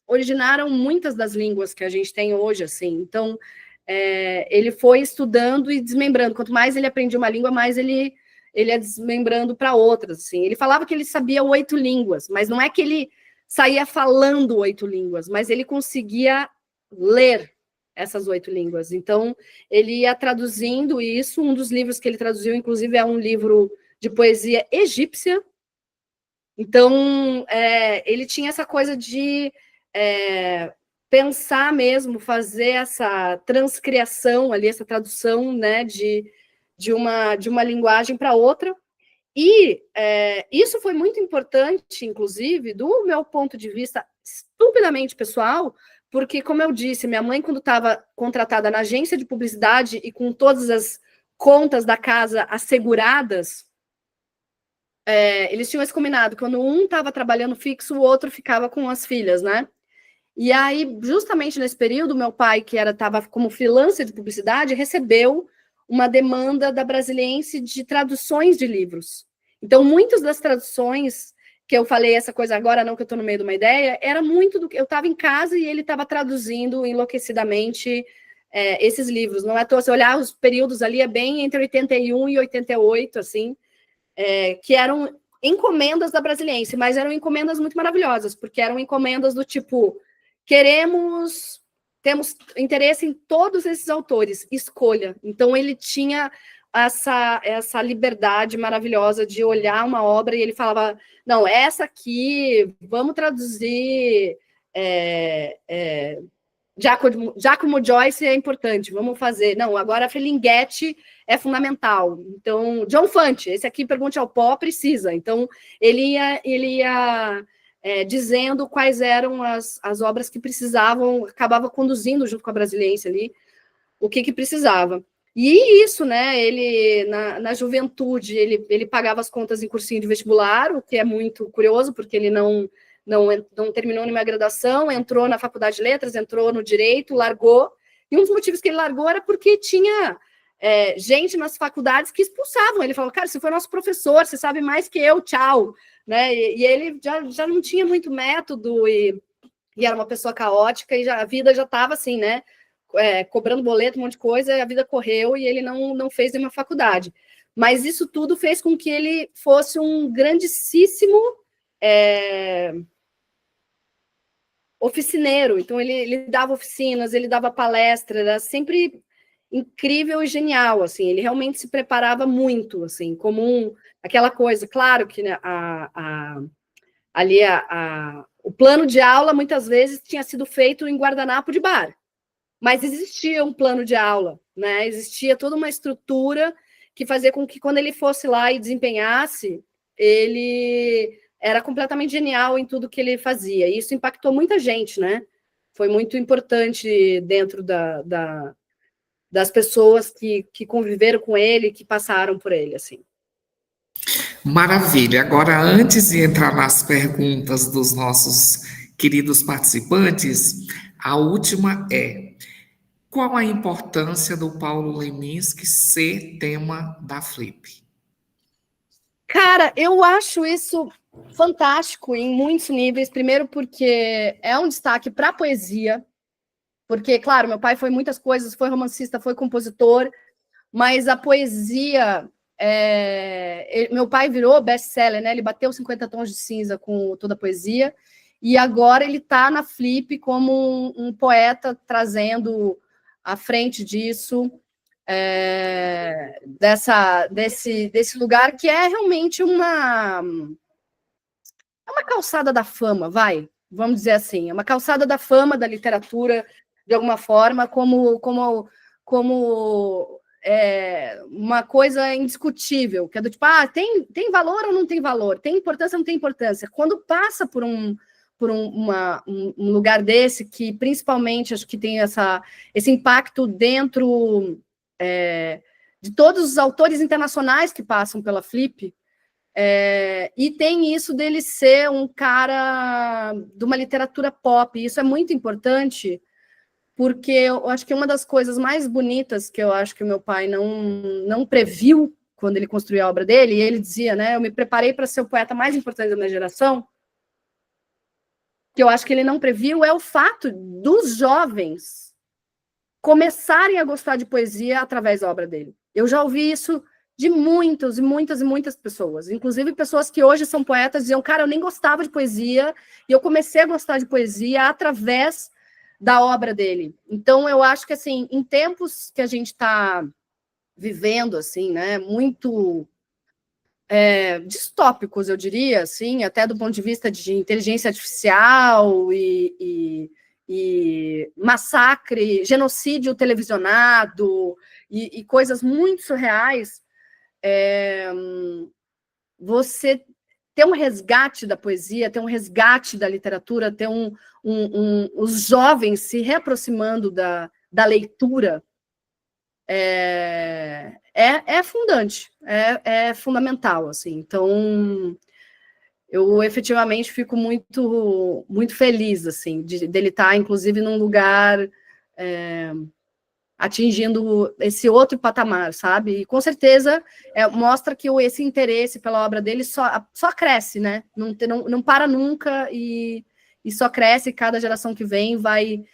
C: originaram muitas das línguas que a gente tem hoje, assim. Então, ele foi estudando e desmembrando. Quanto mais ele aprendia uma língua, mais ele ia desmembrando para outras, assim. Ele falava que ele sabia 8 línguas, mas não é que ele saía falando 8 línguas, mas ele conseguia ler essas 8 línguas. Então, ele ia traduzindo isso. Um dos livros que ele traduziu, inclusive, é um livro de poesia egípcia. Então, ele tinha essa coisa de pensar mesmo, fazer essa transcriação ali, essa tradução, né, de uma linguagem para outra. E isso foi muito importante, inclusive, do meu ponto de vista estupidamente pessoal, porque, como eu disse, minha mãe, quando estava contratada na agência de publicidade e com todas as contas da casa asseguradas, eles tinham esse combinado, quando um estava trabalhando fixo, o outro ficava com as filhas, né? E aí, justamente nesse período, meu pai, que estava como freelancer de publicidade, recebeu uma demanda da Brasiliense de traduções de livros. Então, muitas das traduções que eu falei, essa coisa agora não, que eu estou no meio de uma ideia, era muito do que eu estava em casa e ele estava traduzindo enlouquecidamente esses livros. Não é à toa, se olhar os períodos ali, é bem entre 81 e 88, assim, que eram encomendas da Brasiliense, mas eram encomendas muito maravilhosas, porque eram encomendas do tipo, temos interesse em todos esses autores, escolha. Então, ele tinha essa liberdade maravilhosa de olhar uma obra e ele falava, não, essa aqui, vamos traduzir Giacomo Joyce é importante, vamos fazer. Não, agora Ferlinghetti é fundamental. Então, John Fante, esse aqui, Pergunte ao Pó, precisa. Então, ele ia dizendo quais eram as obras que precisavam, acabava conduzindo junto com a Brasiliense ali, o que precisava. E isso, né, ele, na juventude, ele pagava as contas em cursinho de vestibular, o que é muito curioso, porque ele não terminou nenhuma graduação, entrou na faculdade de letras, entrou no direito, largou, e um dos motivos que ele largou era porque tinha gente nas faculdades que expulsavam, ele falou, cara, você foi nosso professor, você sabe mais que eu, tchau, né, e ele já não tinha muito método, e era uma pessoa caótica, e a vida já estava assim, né, cobrando boleto, um monte de coisa, e a vida correu e ele não fez nenhuma faculdade. Mas isso tudo fez com que ele fosse um grandíssimo oficineiro, então ele dava oficinas, ele dava palestra, era sempre incrível e genial, assim, ele realmente se preparava muito, assim, como aquela coisa, claro que, né, o plano de aula muitas vezes tinha sido feito em guardanapo de bar, mas existia um plano de aula, né? Existia toda uma estrutura que fazia com que quando ele fosse lá e desempenhasse, ele era completamente genial em tudo que ele fazia. E isso impactou muita gente, né? Foi muito importante dentro das pessoas que conviveram com ele, que passaram por ele, assim.
A: Maravilha. Agora, antes de entrar nas perguntas dos nossos queridos participantes, a última é: qual a importância do Paulo Leminski ser tema da Flip?
C: Cara, eu acho isso fantástico em muitos níveis. Primeiro, porque é um destaque para a poesia, porque, claro, meu pai foi muitas coisas, foi romancista, foi compositor, mas a poesia. Meu pai virou best-seller, né? Ele bateu 50 tons de cinza com toda a poesia, e agora ele está na Flip como um poeta trazendo à frente disso. Desse lugar que é realmente uma calçada da fama, vamos dizer assim, é uma calçada da fama da literatura, de alguma forma, como uma coisa indiscutível, que é do tipo, tem valor ou não tem valor, tem importância ou não tem importância. Quando passa por um lugar desse, que principalmente acho que tem esse impacto dentro de todos os autores internacionais que passam pela Flip, e tem isso dele ser um cara de uma literatura pop. Isso é muito importante, porque eu acho que uma das coisas mais bonitas que eu acho que o meu pai não previu quando ele construiu a obra dele, e ele dizia, né, eu me preparei para ser o poeta mais importante da minha geração, que eu acho que ele não previu, é o fato dos jovens começarem a gostar de poesia através da obra dele. Eu já ouvi isso de muitas e muitas e muitas pessoas, inclusive pessoas que hoje são poetas, diziam, cara, eu nem gostava de poesia, e eu comecei a gostar de poesia através da obra dele. Então, eu acho que, assim, em tempos que a gente está vivendo, assim, né, muito distópicos, eu diria, assim, até do ponto de vista de inteligência artificial e massacre, genocídio televisionado e coisas muito surreais, você ter um resgate da poesia, ter um resgate da literatura, ter os jovens se reaproximando da leitura, fundante, é fundamental, assim. Então, eu efetivamente fico muito, muito feliz, assim, dele estar, inclusive, num lugar atingindo esse outro patamar, sabe? E com certeza mostra que esse interesse pela obra dele só cresce, né? Não para nunca e só cresce, e cada geração que vem vai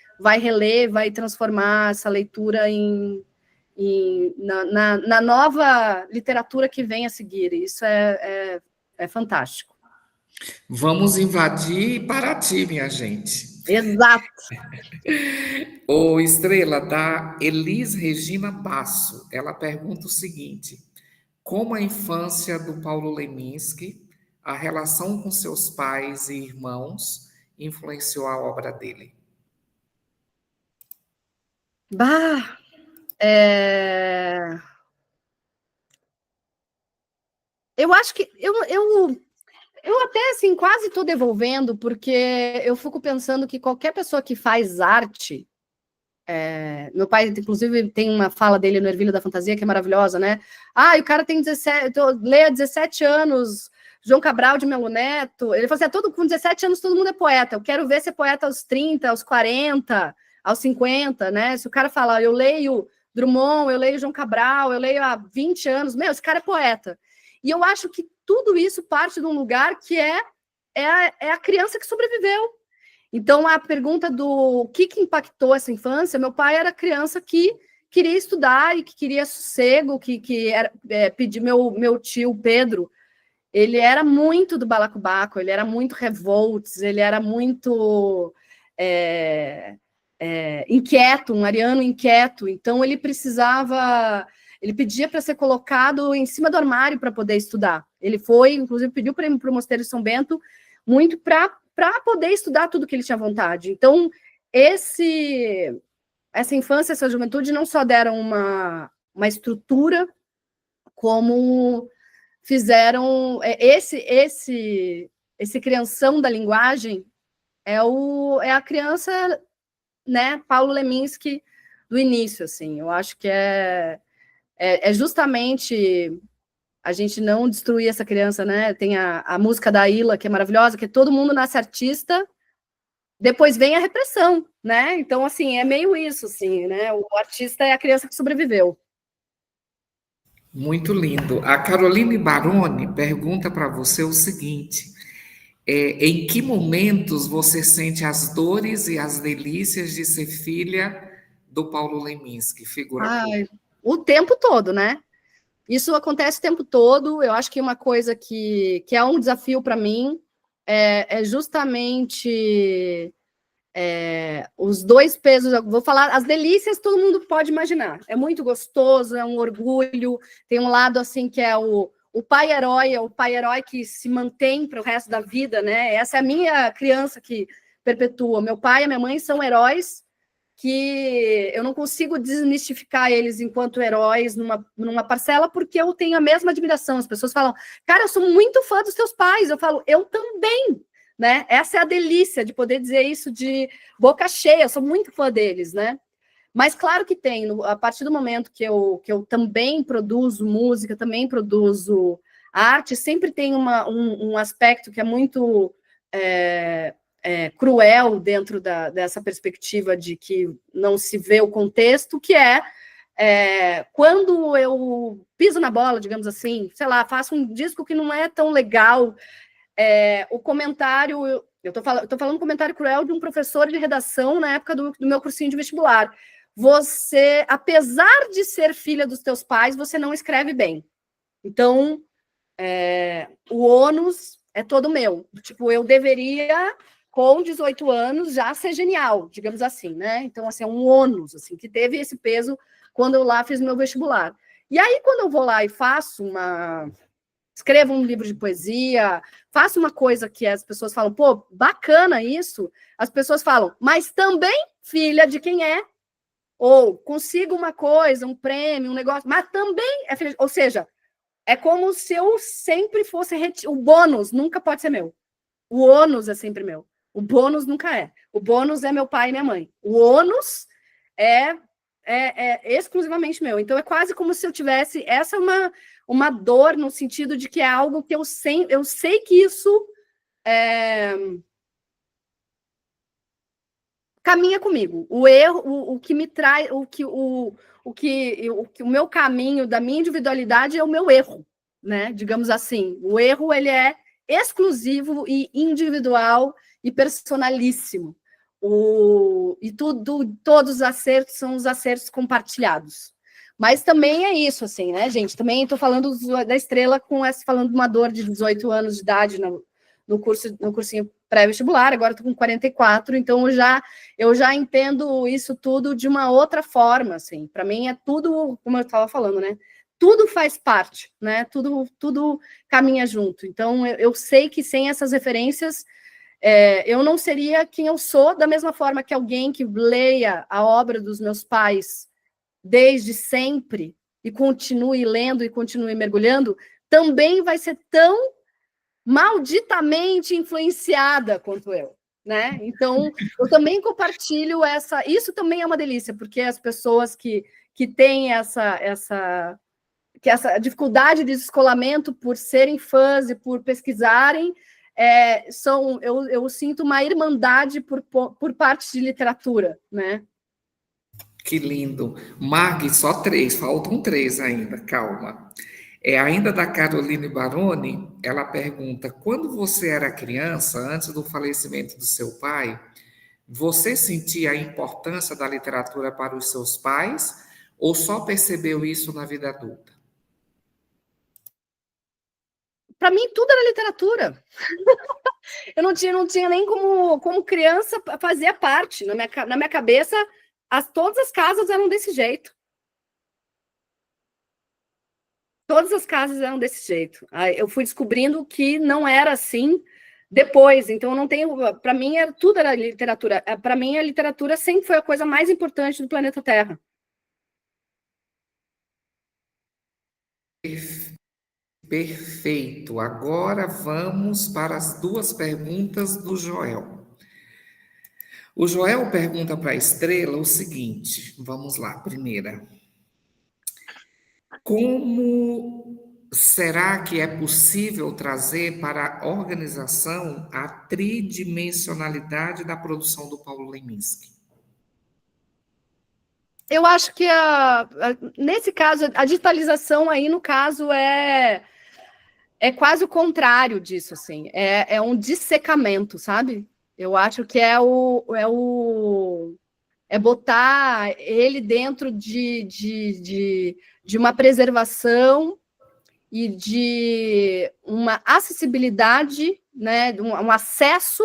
C: reler, vai transformar essa leitura na nova literatura que vem a seguir. Isso é fantástico.
A: Vamos invadir Paraty, minha gente.
C: Exato.
A: Ô, Estrela, da Elis Regina Basso, ela pergunta o seguinte: como a infância do Paulo Leminski, a relação com seus pais e irmãos, influenciou a obra dele?
C: Eu acho que eu até, assim, quase estou devolvendo, porque eu fico pensando que qualquer pessoa que faz arte... meu pai, inclusive, tem uma fala dele no Ervilha da Fantasia, que é maravilhosa, né? O cara tem 17... lê há 17 anos, João Cabral de Melo Neto. Ele falou assim, com 17 anos todo mundo é poeta. Eu quero ver ser poeta aos 30, aos 40, aos 50, né? Se o cara fala, eu leio Drummond, eu leio João Cabral, eu leio há 20 anos, esse cara é poeta. E eu acho que tudo isso parte de um lugar que é a criança que sobreviveu. Então, a pergunta do que impactou essa infância, meu pai era criança que queria estudar e que queria sossego, que era pedir meu tio Pedro, ele era muito do balacobaco, ele era muito revolts, ele era muito inquieto, um ariano inquieto, então ele pedia para ser colocado em cima do armário para poder estudar. Ele foi, inclusive, pediu para ir para o Mosteiro de São Bento muito para poder estudar tudo que ele tinha vontade. Então, essa infância, essa juventude não só deram uma estrutura, como fizeram esse crianção da linguagem é a criança, né, Paulo Leminski do início, assim. Eu acho que é justamente a gente não destruir essa criança, né? Tem a música da Ilha, que é maravilhosa, que é todo mundo nasce artista, depois vem a repressão, né? Então, assim, é meio isso, assim, né? O artista é a criança que sobreviveu.
A: Muito lindo. A Caroline Baroni pergunta para você o seguinte: em que momentos você sente as dores e as delícias de ser filha do Paulo Leminski, figura pública?
C: O tempo todo, né? Isso acontece o tempo todo. Eu acho que uma coisa que é um desafio para mim é justamente os dois pesos. Eu vou falar as delícias, todo mundo pode imaginar. É muito gostoso, é um orgulho. Tem um lado assim que é o pai herói, é o pai herói que se mantém para o resto da vida, né? Essa é a minha criança que perpetua. Meu pai e minha mãe são heróis que eu não consigo desmistificar eles enquanto heróis numa parcela, porque eu tenho a mesma admiração. As pessoas falam, cara, eu sou muito fã dos teus pais. Eu falo, eu também, né? Essa é a delícia de poder dizer isso de boca cheia, eu sou muito fã deles, né? Mas claro que tem, a partir do momento que eu também produzo música, também produzo arte, sempre tem um aspecto que é muito cruel dentro dessa perspectiva de que não se vê o contexto, que quando eu piso na bola, digamos assim, sei lá, faço um disco que não é tão legal, o comentário, eu tô falando um comentário cruel de um professor de redação na época do meu cursinho de vestibular. Você, apesar de ser filha dos teus pais, você não escreve bem. Então, o ônus é todo meu. Tipo, eu deveria, com 18 anos, já ser genial, digamos assim, né? Então, assim, é um ônus, assim, que teve esse peso quando eu lá fiz meu vestibular. E aí, quando eu vou lá e escrevo um livro de poesia, faço uma coisa que as pessoas falam, pô, bacana isso, as pessoas falam, mas também filha de quem é, ou consigo uma coisa, um prêmio, um negócio, mas também é filha, ou seja, é como se eu sempre fosse o bônus nunca pode ser meu. O ônus é sempre meu. O bônus nunca é. O bônus é meu pai e minha mãe. O ônus é exclusivamente meu. Então é quase como se eu tivesse essa é uma dor no sentido de que é algo que eu sei que isso caminha comigo. O erro, o que me traz, o meu caminho da minha individualidade é o meu erro, né? Digamos assim, o erro ele é exclusivo e individual e personalíssimo. Todos os acertos são os acertos compartilhados. Mas também é isso, assim, né, gente? Também estou falando da Estrela falando de uma dor de 18 anos de idade no cursinho pré-vestibular, agora estou com 44, então eu já entendo isso tudo de uma outra forma, assim. Para mim é tudo, como eu estava falando, né? Tudo faz parte, né? Tudo caminha junto. Então eu sei que sem essas referências eu não seria quem eu sou, da mesma forma que alguém que leia a obra dos meus pais desde sempre e continue lendo e continue mergulhando, também vai ser tão malditamente influenciada quanto eu, né? Então, eu também compartilho isso também é uma delícia, porque as pessoas que têm essa dificuldade de descolamento por serem fãs e por pesquisarem, eu sinto uma irmandade por parte de literatura, né?
A: Que lindo. Marg, só 3, faltam 3 ainda, calma. Ainda da Caroline Baroni, ela pergunta: quando você era criança, antes do falecimento do seu pai, você sentia a importância da literatura para os seus pais ou só percebeu isso na vida adulta?
C: para mim tudo era literatura. Eu não tinha nem como criança fazia parte. Na minha cabeça, todas as casas eram desse jeito. Todas as casas eram desse jeito. Aí eu fui descobrindo que não era assim depois. Então, eu não tenho. Para mim, tudo era literatura. Para mim, a literatura sempre foi a coisa mais importante do planeta Terra.
A: Perfeito. Agora vamos para as duas perguntas do Joel. O Joel pergunta para a Estrela o seguinte: vamos lá, primeira. Como será que é possível trazer para a organização a tridimensionalidade da produção do Paulo Leminski?
C: Eu acho que, nesse caso, a digitalização aí, no caso, é quase o contrário disso, assim. É um dissecamento, sabe? Eu acho que é botar ele dentro de uma preservação e de uma acessibilidade, né, um acesso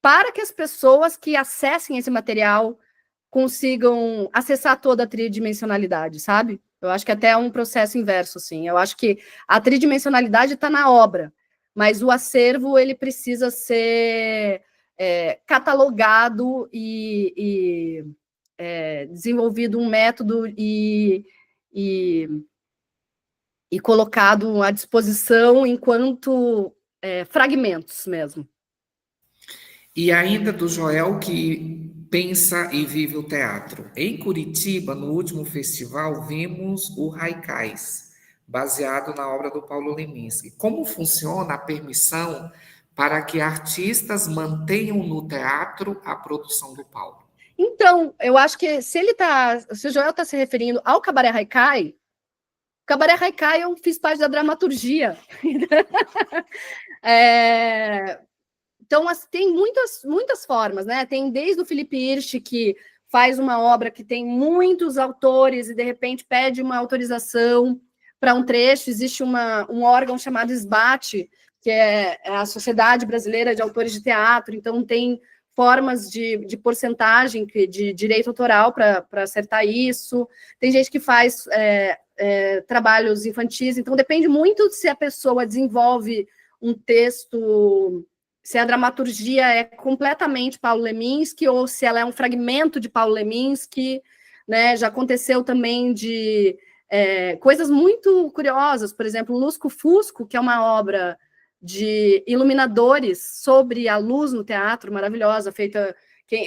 C: para que as pessoas que acessem esse material consigam acessar toda a tridimensionalidade, sabe? Eu acho que até é um processo inverso, assim. Eu acho que a tridimensionalidade está na obra, mas o acervo ele precisa ser catalogado e desenvolvido um método e colocado à disposição enquanto fragmentos mesmo.
A: E ainda do Joel, que pensa e vive o teatro. Em Curitiba, no último festival, vimos o Haikais, baseado na obra do Paulo Leminski. Como funciona a permissão para que artistas mantenham no teatro a produção do Paulo?
C: Então, eu acho que se o Joel está se referindo ao Cabaré Haikai, Cabaré Haikai eu fiz parte da dramaturgia. Então, assim, tem muitas formas, né? Tem desde o Felipe Hirsch, que faz uma obra que tem muitos autores e, de repente, pede uma autorização para um trecho. Existe um órgão chamado SBAT, que é a Sociedade Brasileira de Autores de Teatro. Então, tem formas de porcentagem de direito autoral para acertar isso. Tem gente que faz trabalhos infantis. Então, depende muito se a pessoa desenvolve um texto, se a dramaturgia é completamente Paulo Leminski ou se ela é um fragmento de Paulo Leminski, né? Já aconteceu também de coisas muito curiosas, por exemplo, Lusco Fusco, que é uma obra de iluminadores sobre a luz no teatro, maravilhosa, feita...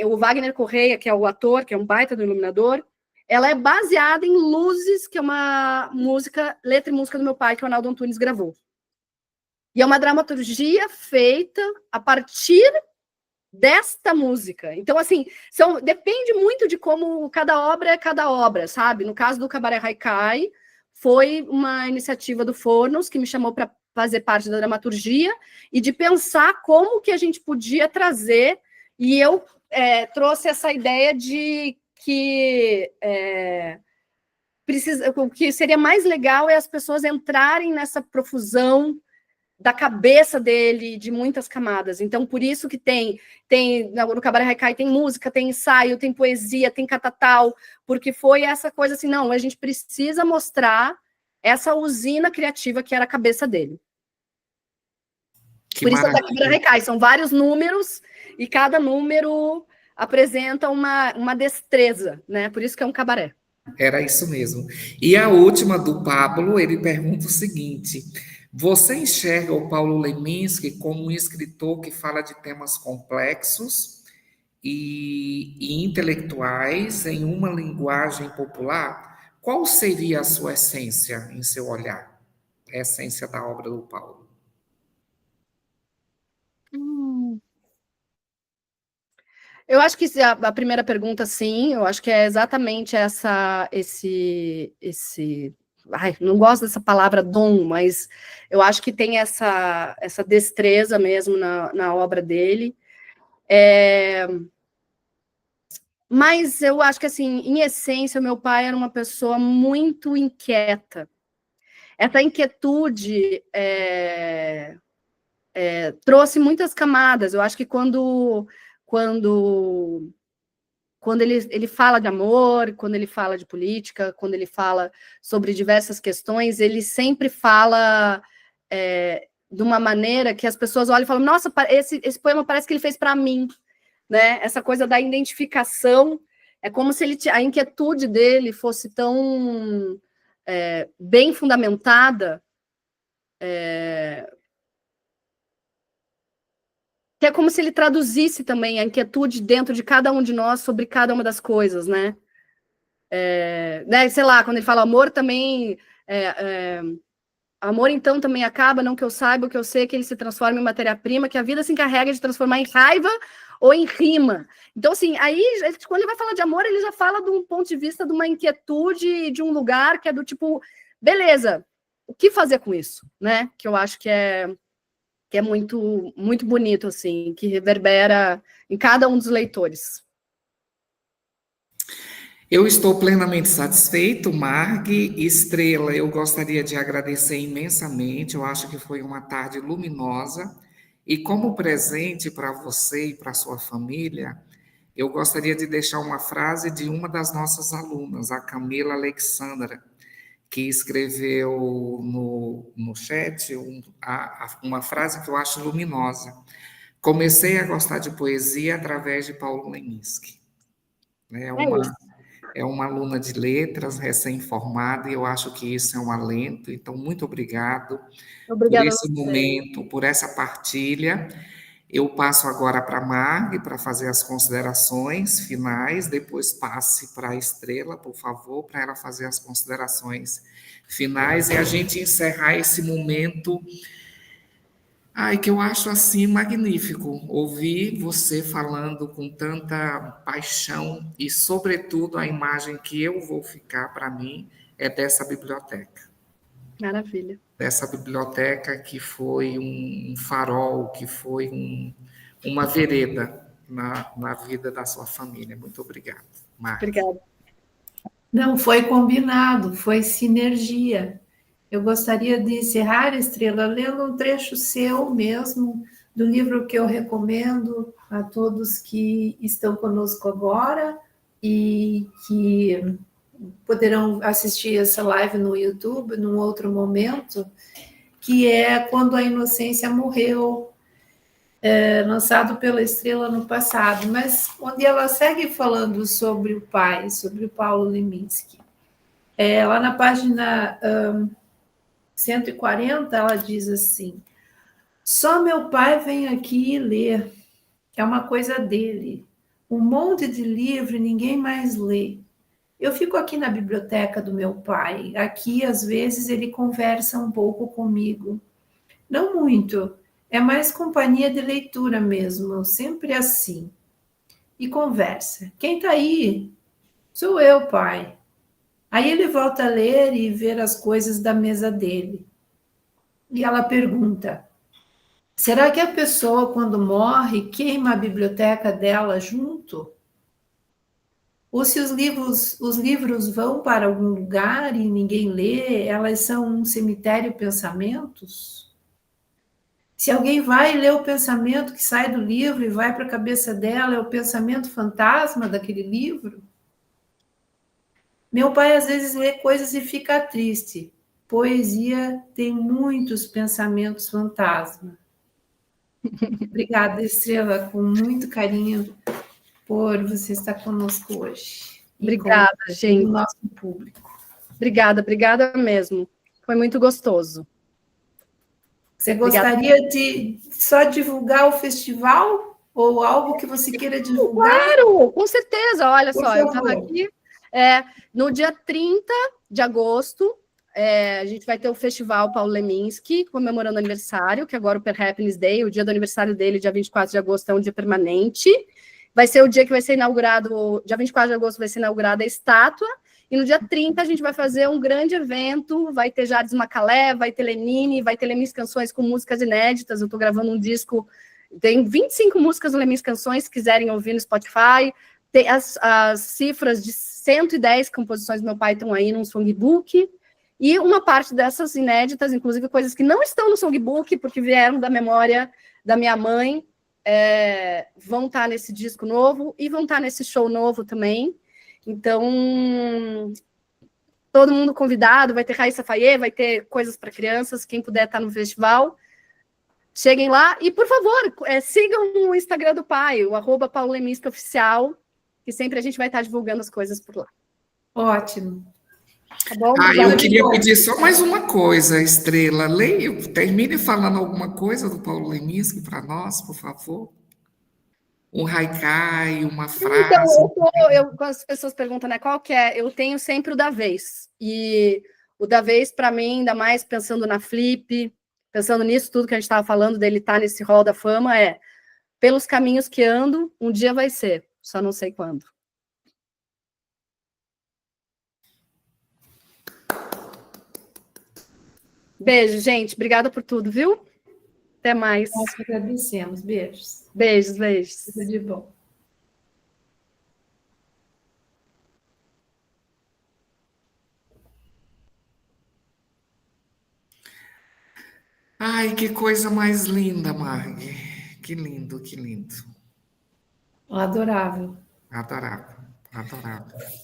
C: o Wagner Correia, que é o ator, que é um baita do iluminador, ela é baseada em Luzes, que é uma letra e música do meu pai, que o Arnaldo Antunes gravou. E é uma dramaturgia feita a partir desta música. Então, assim, depende muito de como cada obra é cada obra, sabe? No caso do Cabaré Haikai, foi uma iniciativa do Fornos, que me chamou para fazer parte da dramaturgia e de pensar como que a gente podia trazer, e eu trouxe essa ideia de que o que seria mais legal é as pessoas entrarem nessa profusão da cabeça dele, de muitas camadas. Então, por isso que tem no Cabaré Haikai tem música, tem ensaio, tem poesia, tem catatal, porque foi essa coisa assim, não, a gente precisa mostrar essa usina criativa que era a cabeça dele. Por isso é da Cabaré Haikai, são vários números, e cada número apresenta uma destreza, né? Por isso que é um cabaré.
A: Era isso mesmo. E a última do Pablo, ele pergunta o seguinte: você enxerga o Paulo Leminski como um escritor que fala de temas complexos e intelectuais em uma linguagem popular? Qual seria a sua essência, em seu olhar? A essência da obra do Paulo?
C: Eu acho que a primeira pergunta, sim, eu acho que é exatamente Ai, não gosto dessa palavra dom, mas eu acho que tem essa destreza mesmo na obra dele. Mas eu acho que, assim, em essência, meu pai era uma pessoa muito inquieta. essa inquietude trouxe muitas camadas. Eu acho que quando ele fala de amor, quando ele fala de política, quando ele fala sobre diversas questões, ele sempre fala de uma maneira que as pessoas olham e falam, nossa, esse poema parece que ele fez para mim, né? Essa coisa da identificação, é como se a inquietude dele fosse tão bem fundamentada, que é como se ele traduzisse também a inquietude dentro de cada um de nós sobre cada uma das coisas, né? Sei lá, quando ele fala amor também... amor, então, também acaba, não que eu saiba, o que eu sei é que ele se transforma em matéria-prima, que a vida se encarrega de transformar em raiva ou em rima. Então, assim, aí, quando ele vai falar de amor, ele já fala de um ponto de vista de uma inquietude, de um lugar que é do tipo, beleza, o que fazer com isso, né? Que eu acho que é muito, muito bonito, assim, que reverbera em cada um dos leitores.
A: Eu estou plenamente satisfeito, Marg. Estrela, eu gostaria de agradecer imensamente. Eu acho que foi uma tarde luminosa. E como presente para você e para sua família, eu gostaria de deixar uma frase de uma das nossas alunas, a Camila Alexandra, que escreveu no chat uma frase que eu acho luminosa. Comecei a gostar de poesia através de Paulo Leminski. É uma aluna de letras, recém-formada, e eu acho que isso é um alento. Então, muito obrigado por esse momento, por essa partilha. Eu passo agora para a Marg para fazer as considerações finais, depois passe para a Estrela, por favor, para ela fazer as considerações finais e a gente encerrar esse momento. Que eu acho assim magnífico ouvir você falando com tanta paixão e, sobretudo, a imagem que eu vou ficar para mim é dessa biblioteca.
C: Maravilha.
A: Dessa biblioteca que foi um farol, que foi uma vereda na vida da sua família. Muito obrigado, Marta.
C: Obrigada.
B: Não foi combinado, foi sinergia. Eu gostaria de encerrar, Estrela, lendo um trecho seu mesmo, do livro que eu recomendo a todos que estão conosco agora e que poderão assistir essa live no YouTube num outro momento, que é Quando a Inocência Morreu, lançado pela Estrela no passado, mas onde ela segue falando sobre o pai, sobre o Paulo Leminski. Lá na página 140, ela diz assim: só meu pai vem aqui ler, é uma coisa dele. Um monte de livro e ninguém mais lê. Eu fico aqui na biblioteca do meu pai. Aqui, às vezes, ele conversa um pouco comigo. Não muito, é mais companhia de leitura mesmo, sempre assim. E conversa. Quem está aí? Sou eu, pai. Aí ele volta a ler e ver as coisas da mesa dele. E ela pergunta: será que a pessoa, quando morre, queima a biblioteca dela junto? Ou se os livros vão para algum lugar e ninguém lê, elas são um cemitério de pensamentos? Se alguém vai ler o pensamento que sai do livro e vai para a cabeça dela, é o pensamento fantasma daquele livro? Meu pai às vezes lê coisas e fica triste. Poesia tem muitos pensamentos fantasma. Obrigada, Estrela, com muito carinho por você estar conosco hoje.
C: Obrigada, gente.
B: O nosso público.
C: Obrigada mesmo. Foi muito gostoso.
B: Você gostaria de só divulgar o festival ou algo que você queira divulgar?
C: Claro, com certeza. Olha
B: Por
C: só,
B: favor.
C: eu estava aqui no dia 30 de agosto, a gente vai ter o Festival Paulo Leminski, comemorando o aniversário, que agora o Per Happiness Day, o dia do aniversário dele, dia 24 de agosto, é um dia permanente. Vai ser o dia que vai ser inaugurado, dia 24 de agosto vai ser inaugurada a estátua, e no dia 30 a gente vai fazer um grande evento, vai ter Jardim Macalé, vai ter Lenine, vai ter Leminski Canções com músicas inéditas. Eu estou gravando um disco, tem 25 músicas do Leminski Canções, se quiserem ouvir no Spotify. Tem as cifras de 110 composições do meu pai estão aí num songbook. E uma parte dessas inéditas, inclusive coisas que não estão no songbook, porque vieram da memória da minha mãe, vão estar nesse disco novo e vão estar nesse show novo também. Então, todo mundo convidado, vai ter Raíssa Fayet, vai ter coisas para crianças, quem puder estar no festival, cheguem lá. E, por favor, sigam o Instagram do pai, o @pauloleminski_oficial, que sempre a gente vai estar divulgando as coisas por lá.
B: Ótimo.
C: Tá bom?
A: Eu queria pedir só mais uma coisa, Estrela. Termine falando alguma coisa do Paulo Leminski para nós, por favor. Um haikai, uma frase.
C: Então, quando as pessoas perguntam, né, qual que é, eu tenho sempre o da vez. E o da vez, para mim, ainda mais pensando na Flip, pensando nisso tudo que a gente estava falando, dele estar nesse hall da fama, pelos caminhos que ando, um dia vai ser, só não sei quando. Beijo, gente. Obrigada por tudo, viu? Até mais.
B: Nós que agradecemos. Beijos.
C: Beijos, beijos.
B: Tudo de bom.
A: Ai, que coisa mais linda, Marg. Que lindo, que lindo.
B: Adorável.
A: Adorável, adorável.